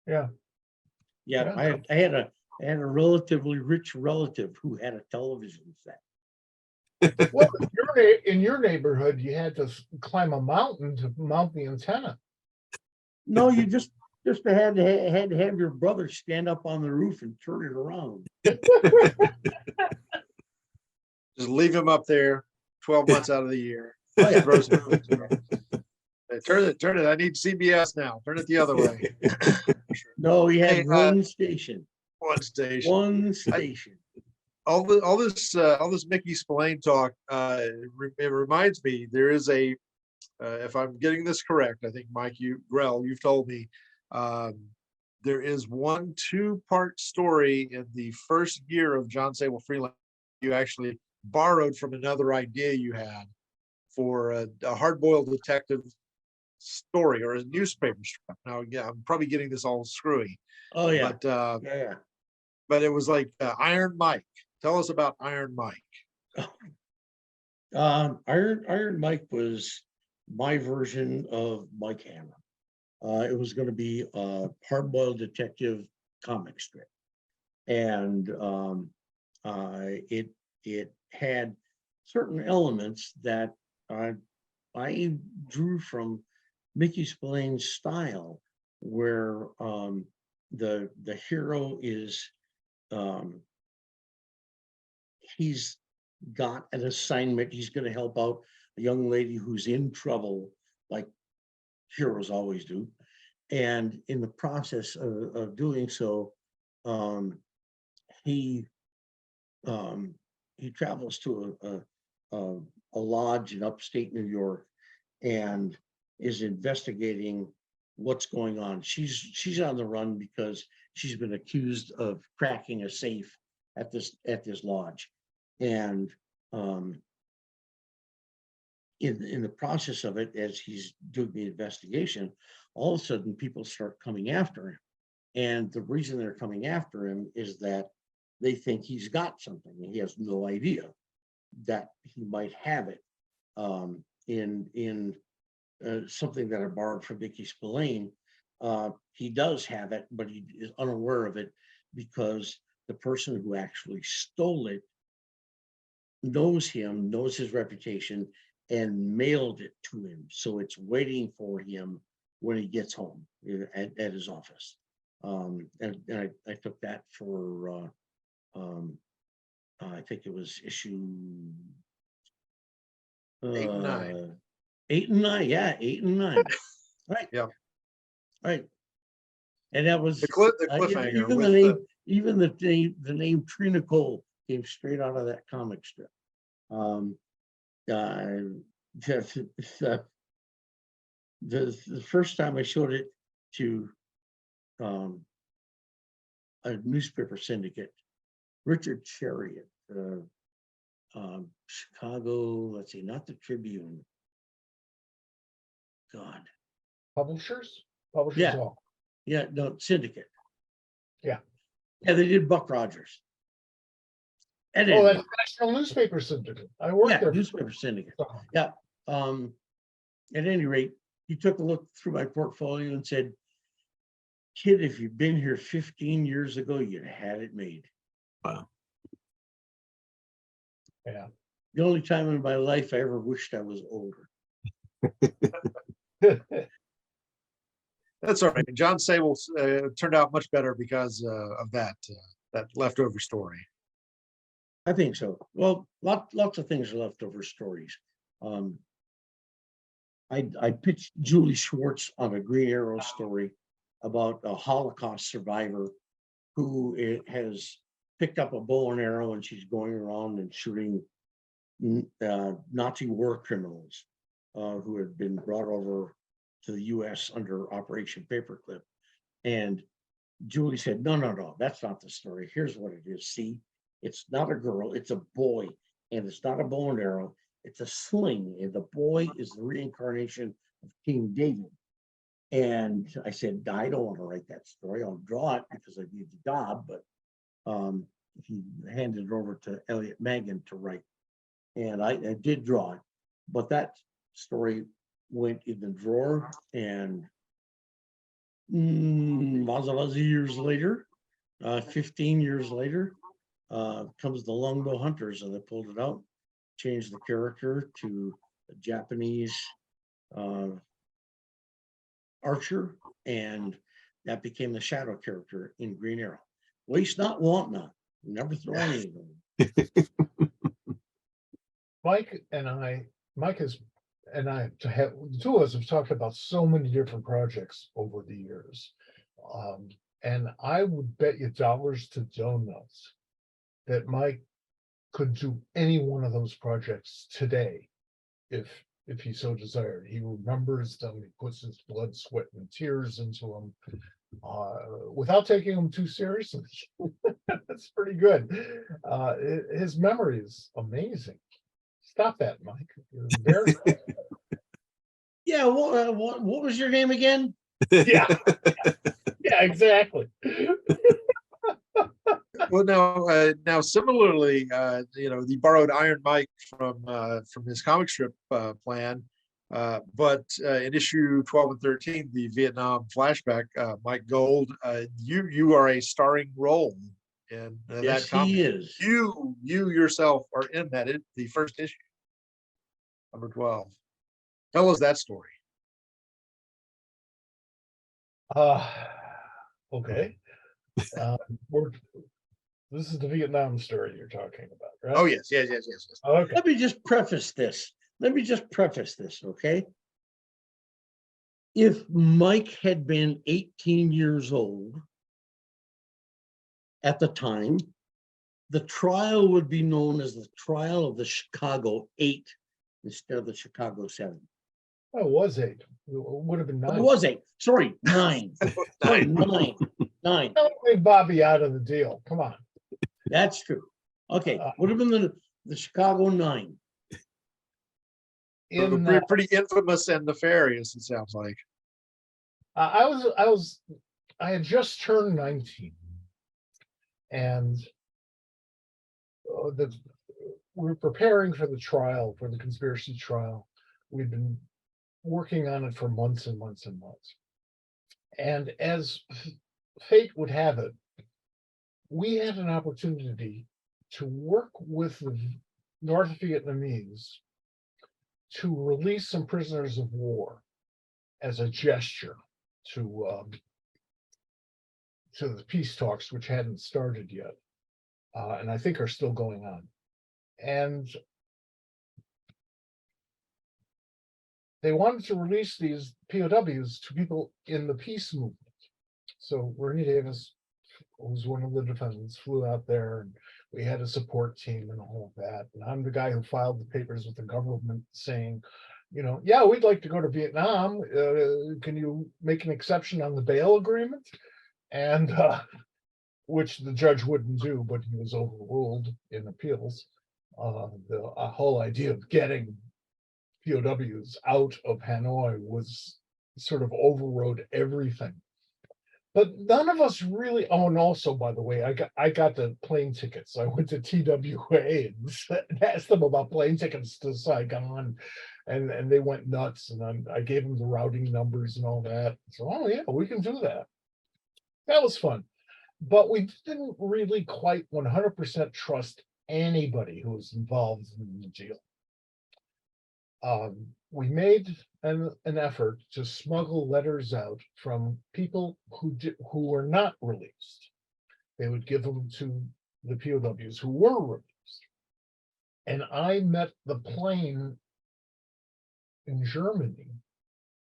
Yeah. Yeah, I had a relatively rich relative who had a television set. Well, in your neighborhood, you had to climb a mountain to mount the antenna. No, you just had to have your brother stand up on the roof and turn it around. Just leave him up there 12 months out of the year. Oh, yeah. Turn it. I need CBS now. Turn it the other way. No, he had Hey, one station. One station. One station. All this Mickey Spillane talk, it reminds me, there is a, if I'm getting this correct, I think Mike, Grell, you've told me, there is one 2-part story in the first year of Jon Sable Freelance. You actually borrowed from another idea you had for a hard-boiled detective story or a newspaper strip. Now, yeah, I'm probably getting this all screwy. Oh yeah. But Yeah. but it was like Iron Mike. Tell us about Iron Mike. Iron Mike was my version of Mike Hammer. It was going to be a hard-boiled detective comic strip, and it had certain elements that I drew from Mickey Spillane's style, where the hero is he's got an assignment. He's going to help out a young lady who's in trouble, like heroes always do. And in the process of doing so, he travels to a lodge in upstate New York and is investigating what's going on. She's on the run because she's been accused of cracking a safe at this lodge. And in the process of it, as he's doing the investigation, all of a sudden people start coming after him. And the reason they're coming after him is that they think he's got something, and he has no idea that he might have it. In something that I borrowed from Mickey Spillane, he does have it, but he is unaware of it because the person who actually stole it knows him, knows his reputation, and mailed it to him. So it's waiting for him when he gets home at his office. And I took that for, I think it was issue 8 and 9. 8 and 9, yeah, 8 and 9. Right. Yeah. Right. And that was The cliffhanger. even the name Trina Cole came straight out of that comic strip. The first time I showed it to a newspaper syndicate, Richard Chariot, Chicago, let's see, not the Tribune. God. Publishers? Publishers Yeah. Hall. Yeah, no, syndicate. Yeah. Yeah, they did Buck Rogers. And Oh, then, that's National Newspaper Syndicate. I worked yeah, there. newspaper syndicate. Oh, Yeah. At any rate, he took a look through my portfolio and said, "Kid, if you'd been here 15 years ago, you'd had it made." Wow. yeah. The only time in my life I ever wished I was older. That's all right. Jon Sable turned out much better because of that leftover story. I think so. Well, lots of things are leftover stories. I pitched Julie Schwartz on a Green Arrow story about a Holocaust survivor who has picked up a bow and arrow, and she's going around and shooting Nazi war criminals who had been brought over to the U.S. under Operation Paperclip. And Julie said, no, that's not the story. Here's what it is. See, it's not a girl, it's a boy, and it's not a bow and arrow. It's a sling, and the boy is the reincarnation of King David. And I said, I don't want to write that story. I'll draw it because I need the job, but he handed it over to Elliot Magan to write. And I did draw it, but that story went in the drawer, and years later, 15 years later, comes the Longbow Hunters, and they pulled it out, changed the character to a Japanese archer, and that became the shadow character in Green Arrow. Waste not, want not. Never throw anything. Mike and I, the two of us have talked about so many different projects over the years. And I would bet you dollars to donuts that Mike could do any one of those projects today if he so desired. He remembers them, he puts his blood, sweat, and tears into them without taking them too seriously. That's pretty good. His memory is amazing. Stop that, Mike. You're very Yeah, what was your name again? yeah, exactly. Well, now similarly, he borrowed Iron Mike from his comic strip plan, but in issue 12 and 13, the Vietnam flashback, Mike Gold, you are a starring role in Yes, that comic. he is. You yourself are in that, the first issue, number 12. Tell us that story. Okay. This is the Vietnam story you're talking about, right? Oh yes. Okay. Let me just preface this. Okay? If Mike had been 18 years old at the time, the trial would be known as the trial of the Chicago 8 instead of the Chicago 7. Oh, it was 8. It would have been 9. It was 8. Sorry, 9. Sorry, 9. 9. Don't leave Bobby out of the deal. Come on. That's true. Okay, would have been the Chicago 9. Pretty infamous and nefarious, it sounds like. I had just turned 19, and we were preparing for the trial, for the conspiracy trial. We'd been working on it for months and months and months. And as fate would have it, we had an opportunity to work with the North Vietnamese to release some prisoners of war as a gesture to the peace talks, which hadn't started yet, and I think are still going on. And they wanted to release these POWs to people in the peace movement. So Bernie Davis who's one of the defendants, flew out there, and we had a support team and all of that. And I'm the guy who filed the papers with the government saying, yeah, we'd like to go to Vietnam. Can you make an exception on the bail agreement? And which the judge wouldn't do, but he was overruled in appeals. The whole idea of getting POWs out of Hanoi was sort of overrode everything. But none of us really. Oh, and also, by the way, I got the plane tickets. I went to TWA and asked them about plane tickets to Saigon, and they went nuts. And I gave them the routing numbers and all that. So, oh yeah, we can do that. That was fun. But we didn't really quite 100% trust anybody who was involved in the deal. We made an effort to smuggle letters out from people who were not released. They would give them to the POWs who were released. And I met the plane in Germany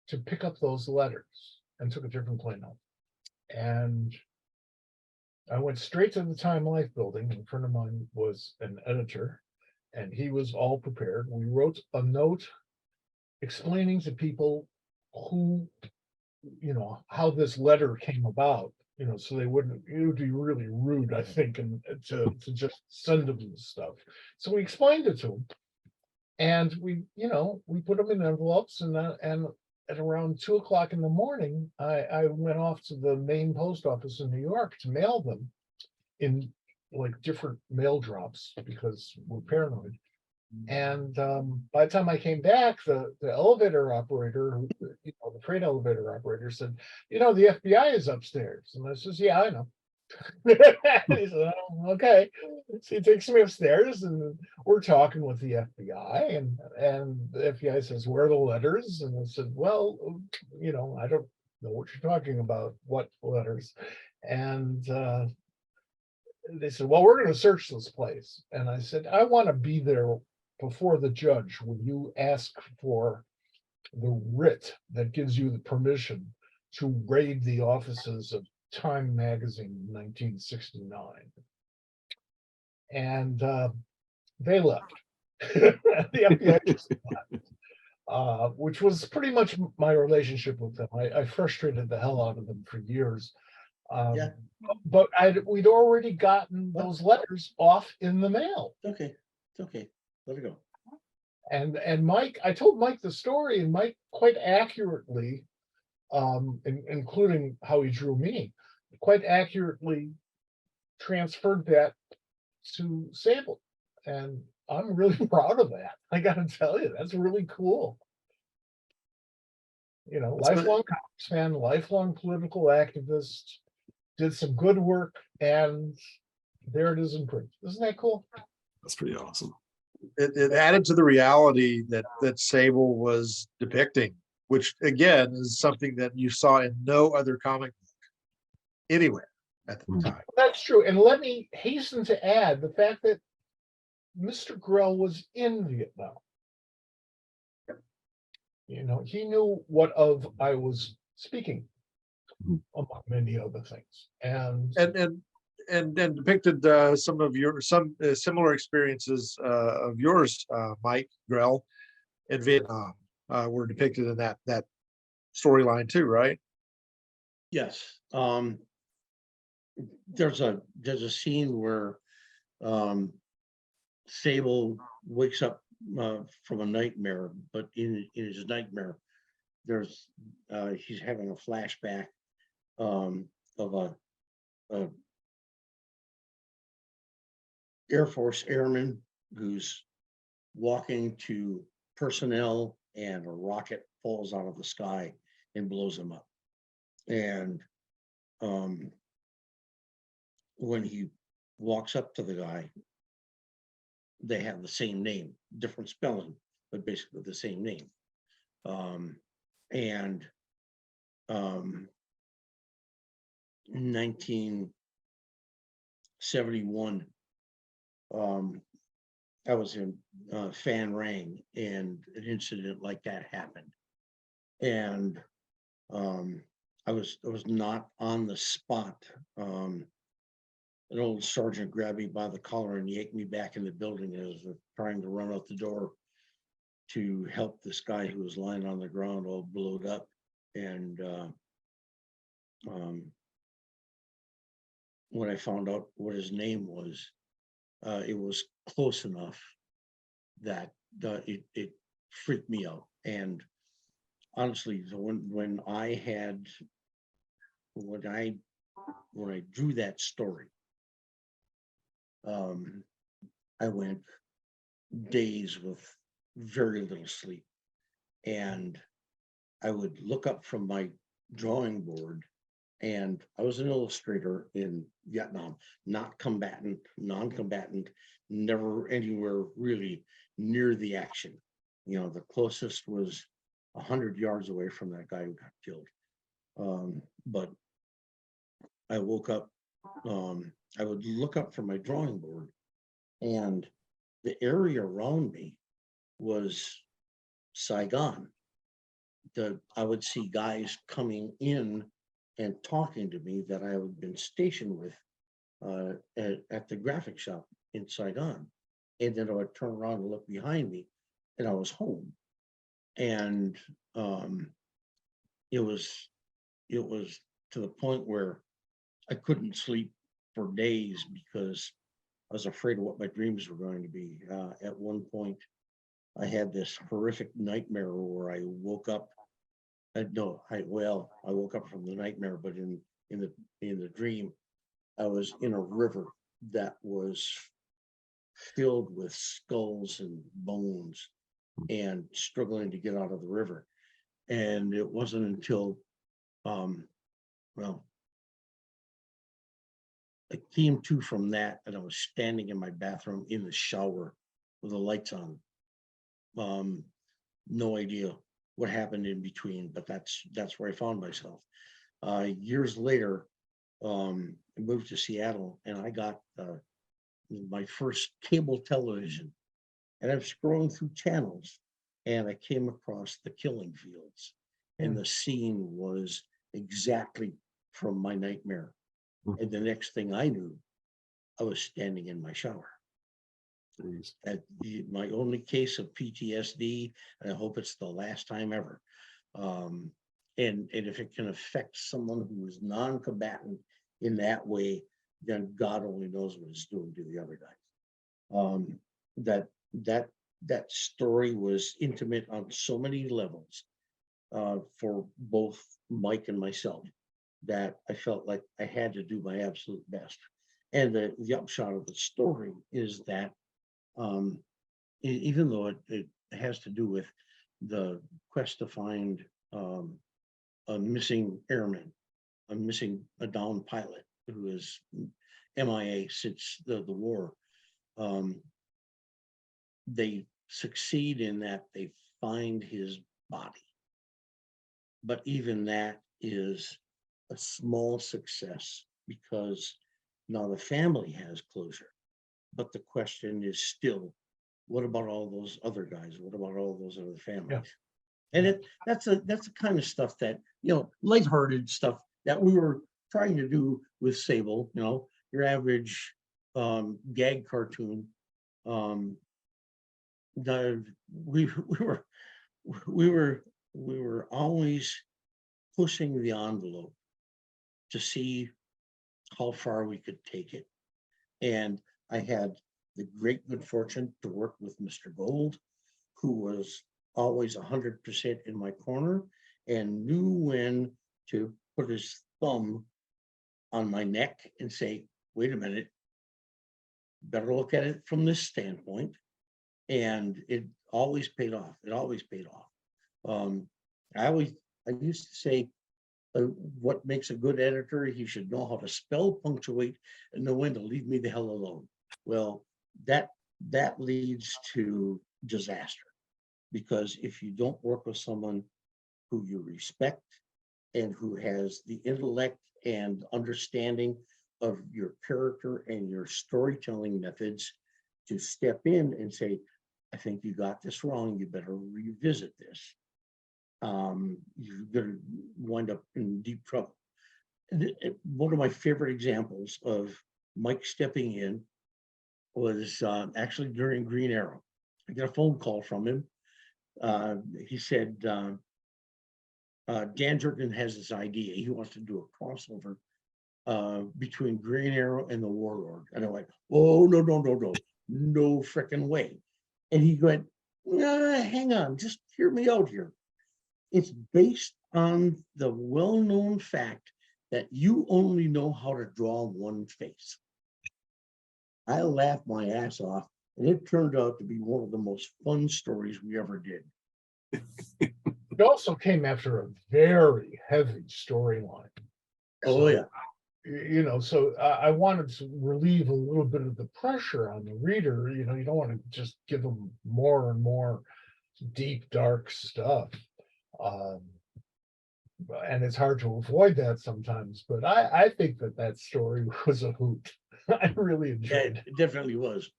to pick up those letters and took a different plane home. And I went straight to the Time Life building. A friend of mine was an editor, and he was all prepared. We wrote a note explaining to people who, how this letter came about, so they wouldn't, it would be really rude, I think, and to just send them this stuff. So we explained it to them, and we put them in envelopes, and at around 2:00 in the morning, I went off to the main post office in New York to mail them in like different mail drops because we're paranoid. And by the time I came back, the elevator operator, the freight elevator operator said, the FBI is upstairs. And I says, yeah, I know. He said, oh, okay. So he takes me upstairs, and we're talking with the FBI, and the FBI says, where are the letters? And I said, well, I don't know what you're talking about. What letters? And they said, well, we're going to search this place. And I said, I want to be there before the judge when you ask for the writ that gives you the permission to raid the offices of Time magazine in 1969. And they left. The FBI just left, which was pretty much my relationship with them. I frustrated the hell out of them for years. Yeah. But we'd already gotten those letters off in the mail. Okay. It's okay. Let it go. And Mike, I told Mike the story, and Mike quite accurately, including how he drew me, quite accurately transferred that to Sable. And I'm really proud of that. I gotta tell you, that's really cool. Lifelong comics fan, lifelong political activist, did some good work, and there it is in print. Isn't that cool? That's pretty awesome. It added to the reality that Sable was depicting, which again is something that you saw in no other comic book anywhere at the time. That's true. And let me hasten to add the fact that Mr. Grell was in Vietnam. He knew what of I was speaking, among many other things. And depicted some similar experiences of yours, Mike Grell, in Vietnam were depicted in that storyline too, right? Yes. There's a scene where Sable wakes up from a nightmare, but in his nightmare, he's having a flashback of a Air Force airman who's walking to personnel, and a rocket falls out of the sky and blows him up. And when he walks up to the guy, they have the same name, different spelling, but basically the same name. And 1971, I was in Phan Rang, and an incident like that happened. And I was not on the spot. An old sergeant grabbed me by the collar and yanked me back in the building as I was trying to run out the door to help this guy who was lying on the ground all blowed up. And when I found out what his name was, it was close enough that it freaked me out. And honestly, when I drew that story, I went days with very little sleep, and I would look up from my drawing board, and I was an illustrator in Vietnam, not combatant, non-combatant, never anywhere really near the action. You know, the closest was 100 yards away from that guy who got killed. But I woke up, I would look up from my drawing board, and the area around me was Saigon. I would see guys coming in and talking to me that I had been stationed with at the graphic shop in Saigon. And then I would turn around and look behind me, and I was home. And it was to the point where I couldn't sleep for days because I was afraid of what my dreams were going to be. At one point, I had this horrific nightmare where I woke up. I woke up from the nightmare, but in the dream, I was in a river that was filled with skulls and bones, and struggling to get out of the river. And it wasn't until, I came to from that, and I was standing in my bathroom in the shower with the lights on. No idea what happened in between, but that's where I found myself. Years later, I moved to Seattle, and I got my first cable television, and I was scrolling through channels, and I came across The Killing Fields, and the scene was exactly from my nightmare. And the next thing I knew, I was standing in my shower. My only case of PTSD, and I hope it's the last time ever. And if it can affect someone who is non-combatant in that way, then God only knows what it's doing to the other guys. That story was intimate on so many levels for both Mike and myself, that I felt like I had to do my absolute best. And the upshot of the story is that even though it has to do with the quest to find a missing airman, a downed pilot who is MIA since the war, they succeed in that they find his body. But even that is a small success, because now the family has closure. But the question is still, what about all those other guys? What about all those other families? Yeah. And that's the kind of stuff that, lighthearted stuff that we were trying to do with Sable, your average gag cartoon. We were always pushing the envelope to see how far we could take it. And I had the great good fortune to work with Mr. Gold, who was always 100% in my corner and knew when to put his thumb on my neck and say, wait a minute, better look at it from this standpoint. And it always paid off. It always paid off. I used to say, what makes a good editor? He should know how to spell, punctuate, and know when to leave me the hell alone. Well, that leads to disaster, because if you don't work with someone who you respect and who has the intellect and understanding of your character and your storytelling methods to step in and say, I think you got this wrong, you better revisit this. you're going to wind up in deep trouble. One of my favorite examples of Mike stepping in was actually during Green Arrow. I got a phone call from him. He said, Dan Jurgen has this idea. He wants to do a crossover between Green Arrow and the Warlord. And I'm like, oh, no freaking way. And he went, hang on, just hear me out here. It's based on the well-known fact that you only know how to draw one face. I laughed my ass off, and it turned out to be one of the most fun stories we ever did. It also came after a very heavy storyline. Oh, yeah. So I wanted to relieve a little bit of the pressure on the reader. You don't want to just give them more and more deep, dark stuff. And it's hard to avoid that sometimes, but I think that story was a hoot. I really enjoyed it. It definitely was.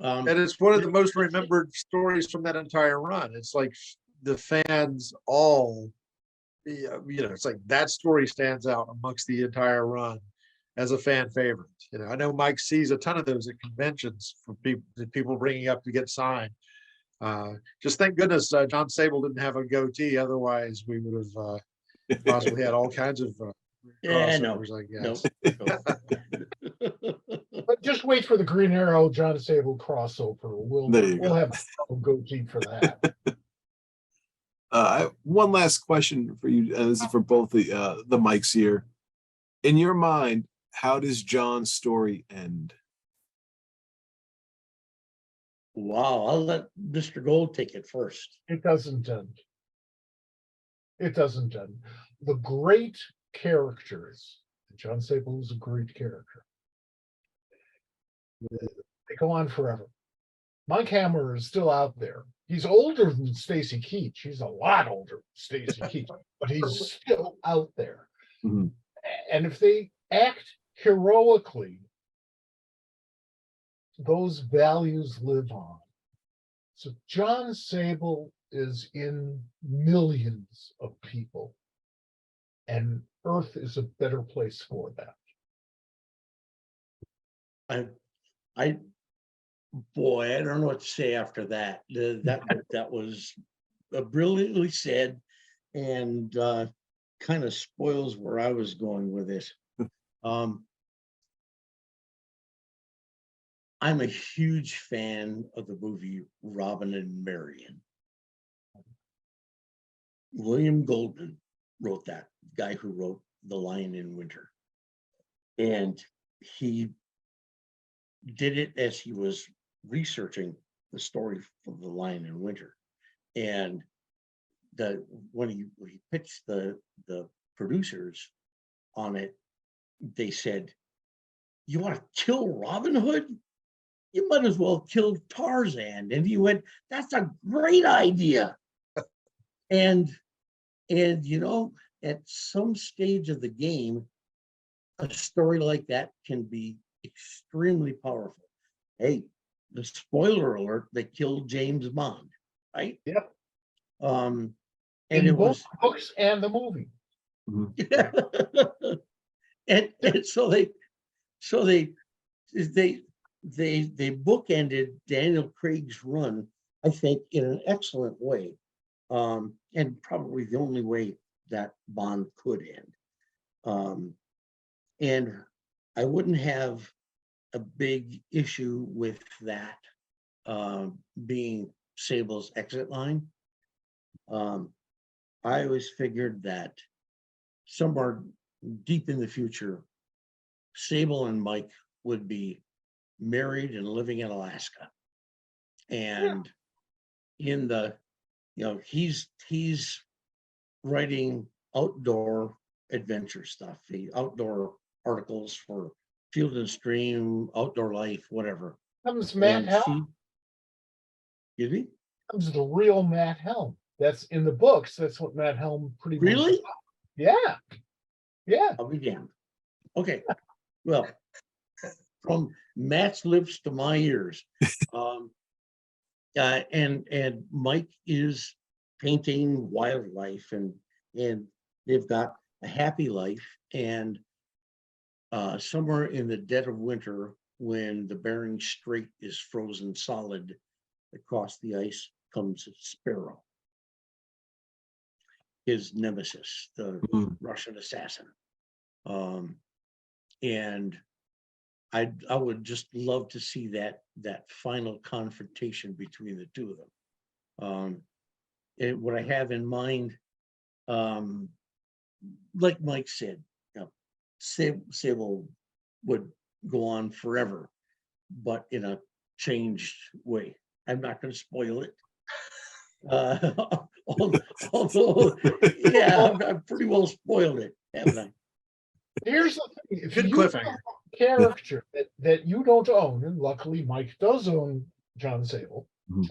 And it's one of the most remembered stories from that entire run. It's like the fans all, it's like that story stands out amongst the entire run as a fan favorite. I know Mike sees a ton of those at conventions for people bringing up to get signed. Just thank goodness Jon Sable didn't have a goatee. Otherwise, we would have possibly had all kinds of crossovers, I guess. No. But just wait for the Green Arrow Jon Sable crossover. We'll have a goatee for that. I have one last question for you. This is for both the mics here. In your mind, how does Jon's story end? Wow, I'll let Mr. Gold take it first. It doesn't end. It doesn't end. The great characters, Jon Sable is a great character. They go on forever. Mike Hammer is still out there. He's older than Stacy Keach. He's a lot older than Stacy Keach, but he's still out there. Mm-hmm. And if they act heroically, those values live on. So Jon Sable is in millions of people, and Earth is a better place for that. Boy, I don't know what to say after that. That was brilliantly said, and kind of spoils where I was going with it. I'm a huge fan of the movie Robin and Marian. William Goldman wrote that, guy who wrote The Lion in Winter. And he did it as he was researching the story for The Lion in Winter. And when he pitched the producers on it, they said, "You want to kill Robin Hood? You might as well kill Tarzan." And he went, "That's a great idea." and at some stage of the game, a story like that can be extremely powerful. Hey, the spoiler alert, they killed James Bond, right? Yep. And In it both was books and the movie. and so they bookended Daniel Craig's run, I think, in an excellent way, and probably the only way that Bond could end. And I wouldn't have a big issue with that being Sable's exit line. I always figured that somewhere deep in the future, Sable and Mike would be married and living in Alaska. And in the, he's writing outdoor adventure stuff, the outdoor articles for Field and Stream, Outdoor Life, whatever. Comes Matt Helm. Excuse me? Comes the real Matt Helm. That's in the books. That's what Matt Helm pretty much. Really? Yeah. Yeah. I'll be damned. Okay. Well, from Matt's lips to my ears. And Mike is painting wildlife, and they've got a happy life. And somewhere in the dead of winter, when the Bering Strait is frozen solid across the ice, comes Sparrow, his nemesis, the Russian assassin. And I would just love to see that final confrontation between the two of them. And what I have in mind, like Mike said, you know, Sable would go on forever, but in a changed way. I'm not going to spoil it. Although, yeah, I've pretty well spoiled it, haven't I? Here's the thing: if Good you cliffhanger. have a character that you don't own, and luckily Mike does own Jon Sable. Mhm.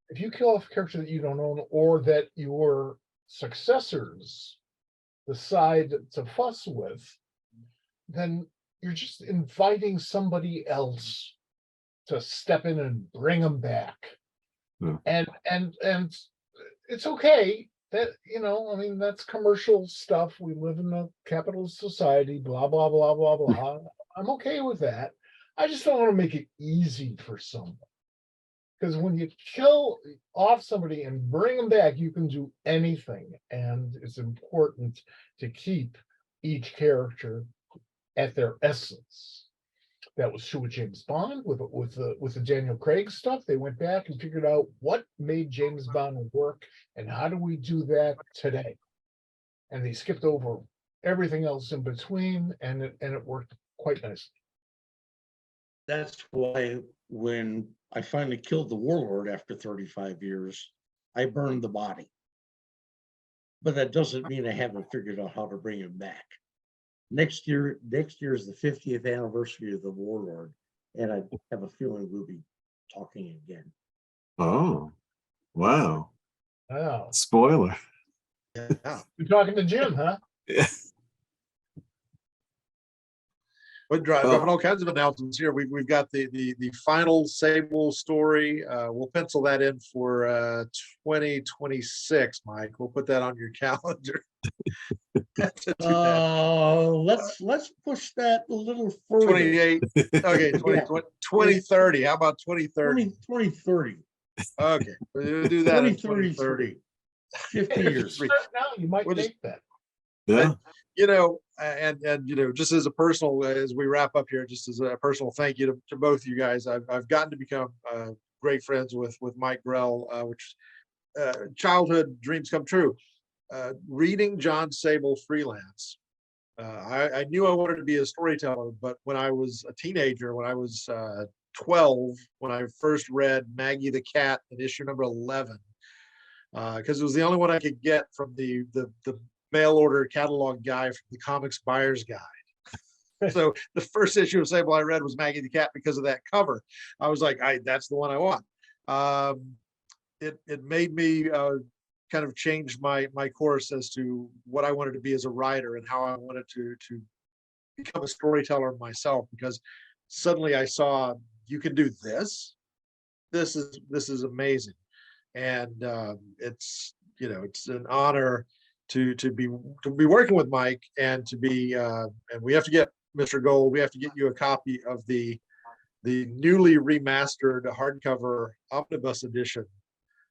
If you kill off a character that you don't own, or that your successors decide to fuss with, then you're just inviting somebody else to step in and bring them back. Yeah. And it's okay that, you know, I mean, that's commercial stuff. We live in a capitalist society, blah, blah, blah, blah, blah. I'm okay with that. I just don't want to make it easy for someone. Because when you kill off somebody and bring them back, you can do anything. And it's important to keep each character at their essence. That was true with James Bond, with the Daniel Craig stuff. They went back and figured out what made James Bond work and how do we do that today. And they skipped over everything else in between, and it worked quite nicely. That's why when I finally killed the warlord after 35 years, I burned the body. But that doesn't mean I haven't figured out how to bring him back. Next year is the 50th anniversary of the warlord, and I have a feeling we'll be talking again. Oh, wow. Wow. Spoiler. Yeah. You're talking to Jim, huh? Yeah. We're dropping all kinds of announcements here. We've got the final Sable story. We'll pencil that in for 2026, Mike. We'll put that on your calendar. Let's push that a little further. 28. Okay, 2030. How about 2030? 2030. Okay, we'll do that in 2030. 2033. 50 If you years. start now, you might We'll just- make that. Yeah. You know, and you know, just as a personal, as we wrap up here, just as a personal thank you to both you guys. I've gotten to become great friends with Mike Grell, which childhood dreams come true. Reading Jon Sable Freelance, I knew I wanted to be a storyteller, but when I was a teenager, when I was 12, when I first read Maggie the Cat in issue number 11, because it was the only one I could get from the mail order catalog guy from the Comics Buyer's Guide. So the first issue of Sable I read was Maggie the Cat because of that cover. I was like, that's the one I want. It made me kind of change my course as to what I wanted to be as a writer and how I wanted to become a storyteller myself, because suddenly I saw you can do this. This is amazing. And it's, you know, it's an honor to be working with Mike, and to be and we have to get Mr. Gold, we have to get you a copy of the newly remastered hardcover omnibus edition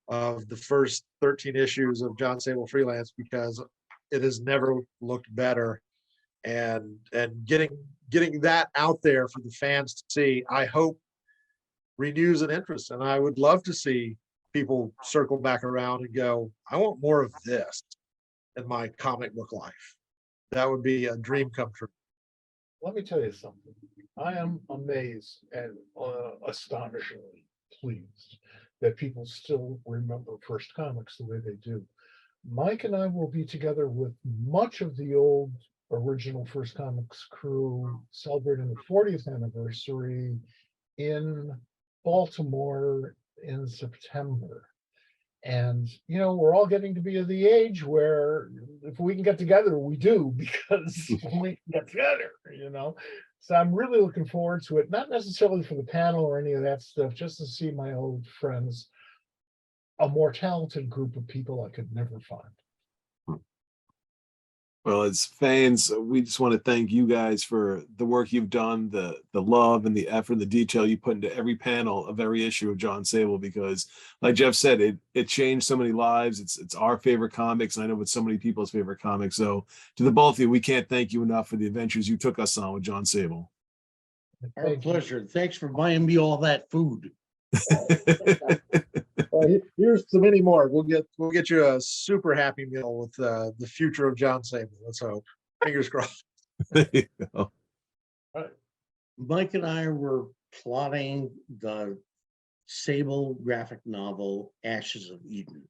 of the first 13 issues of Jon Sable Freelance, because it has never looked better. And getting that out there for the fans to see, I hope renews an interest. And I would love to see people circle back around and go, I want more of this in my comic book life. That would be a dream come true. Let me tell you something. I am amazed and astonishingly pleased that people still remember First Comics the way they do. Mike and I will be together with much of the old original First Comics crew celebrating the 40th anniversary in Baltimore in September. And, you know, we're all getting to be of the age where if we can get together, we do, because we can get together, you know. So I'm really looking forward to it, not necessarily for the panel or any of that stuff, just to see my old friends. a more talented group of people I could never find. Well, as fans, we just want to thank you guys for the work you've done, the love and the effort, and the detail you put into every panel of every issue of Jon Sable, because like Jeff said, it changed so many lives. It's our favorite comics, and I know it's so many people's favorite comics. So to the both of you, we can't thank you enough for the adventures you took us on with Jon Sable. Our Thank you. pleasure. Thanks for buying me all that food. Here's to many more. We'll get you a super happy meal with the future of Jon Sable. Let's hope. Fingers crossed. There you go. Mike and I were plotting the Sable graphic novel Ashes of Eden,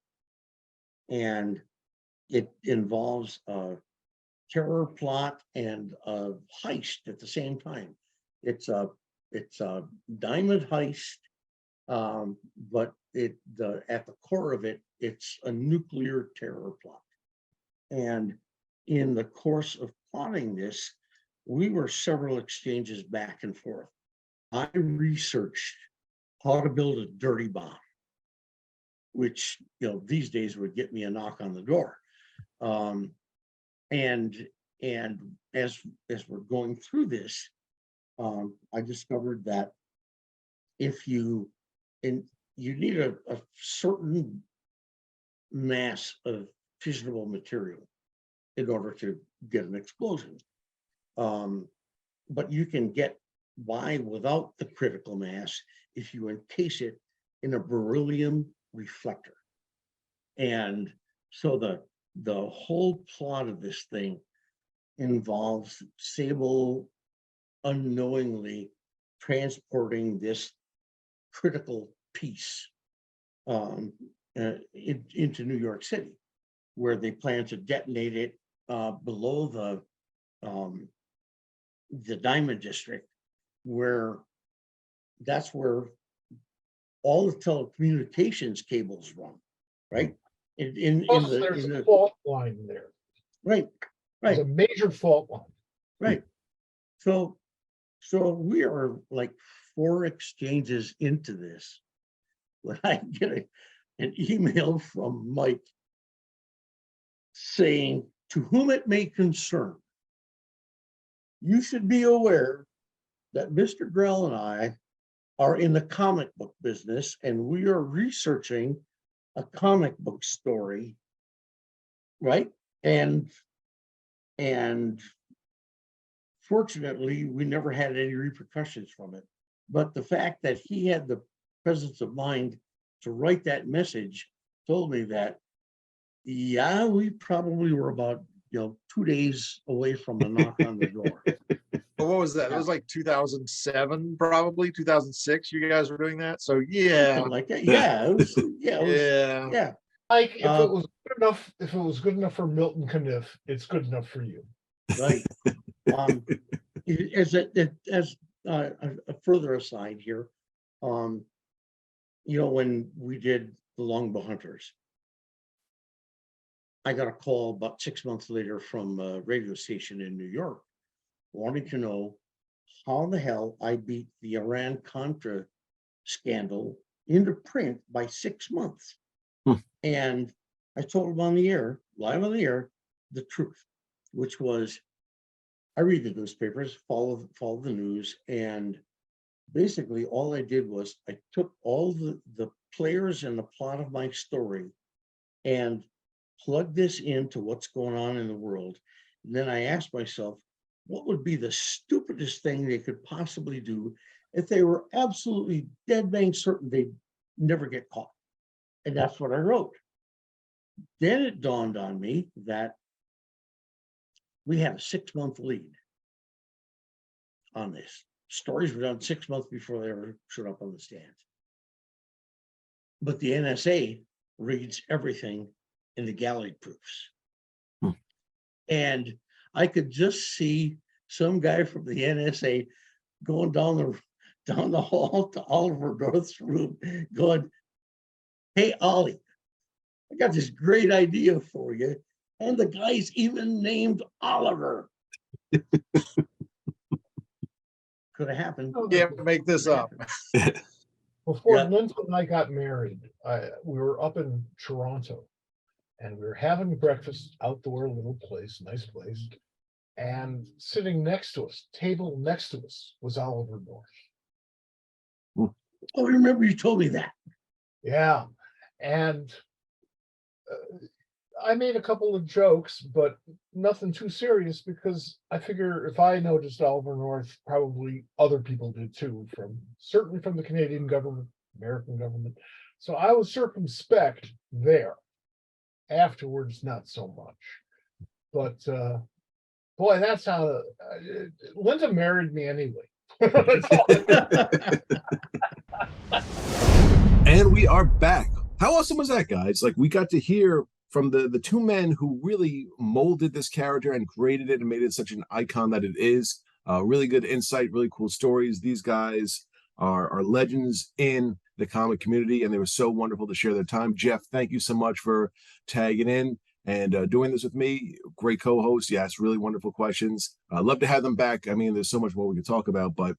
and it involves a terror plot and a heist at the same time. It's a diamond heist, but at the core of it, it's a nuclear terror plot. And in the course of plotting this, we were several exchanges back and forth. I researched how to build a dirty bomb, which these days would get me a knock on the door. And as we're going through this, I discovered that you need a certain mass of fissionable material in order to get an explosion. But you can get by without the critical mass if you encase it in a beryllium reflector. And so the whole plot of this thing involves Sable unknowingly transporting this critical piece into New York City, where they plan to detonate it below the Diamond District, that's where all the telecommunications cables run, right? Plus, there's a fault line there. Right. There's a major fault line. Right. So we are like 4 exchanges into this when I get an email from Mike saying, "To whom it may concern, you should be aware that Mr. Grell and I are in the comic book business, and we are researching a comic book story," right? And fortunately, we never had any repercussions from it. But the fact that he had the presence of mind to write that message told me that, yeah, we probably were about 2 days away from a knock on the door. But what was that? It was like 2007, probably 2006. You guys were doing that, so yeah, Something like that. Yeah, it was, yeah. Like if it was good enough for Milton Caniff, it's good enough for you. Right. As a further aside here, when we did the Longbow Hunters, I got a call about 6 months later from a radio station in New York wanting to know how the hell I beat the Iran-Contra scandal into print by 6 months. And I told them on the air, live on the air, the truth, which was, I read the newspapers, follow the news, and basically all I did was I took all the players and the plot of my story and plugged this into what's going on in the world. And then I asked myself, what would be the stupidest thing they could possibly do if they were absolutely dead bang certain they'd never get caught? And that's what I wrote. Then it dawned on me that we had a 6-month lead on this. Stories were done 6 months before they ever showed up on the stands. But the NSA reads everything in the galley proofs. And I could just see some guy from the NSA going down the hall to Oliver North's room going, "Hey, Ollie, I got this great idea for you." And the guy's even named Oliver. Could have happened. you have to make this up. Before Yeah. Linda and I got married, we were up in Toronto, and we were having breakfast outdoor, little place, nice place. And sitting next to us, table next to us, was Oliver North. Oh, I remember you told me that. Yeah, and I made a couple of jokes, but nothing too serious, because I figure if I noticed Oliver North, probably other people did too, certainly from the Canadian government, American government. So I was circumspect there. Afterwards, not so much. But boy, that's how Linda married me anyway. And we are back. How awesome was that, guys? Like, we got to hear from the two men who really molded this character and created it and made it such an icon that it is. Really good insight, really cool stories. These guys are legends in the comic community, and they were so wonderful to share their time. Jeff, thank you so much for tagging in and doing this with me. Great co-host. You asked really wonderful questions. I'd love to have them back. I mean, there's so much more we could talk about, but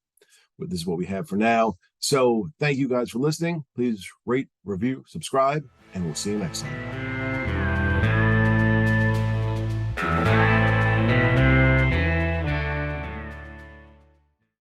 this is what we have for now. So thank you guys for listening. Please rate, review, subscribe, and we'll see you next time.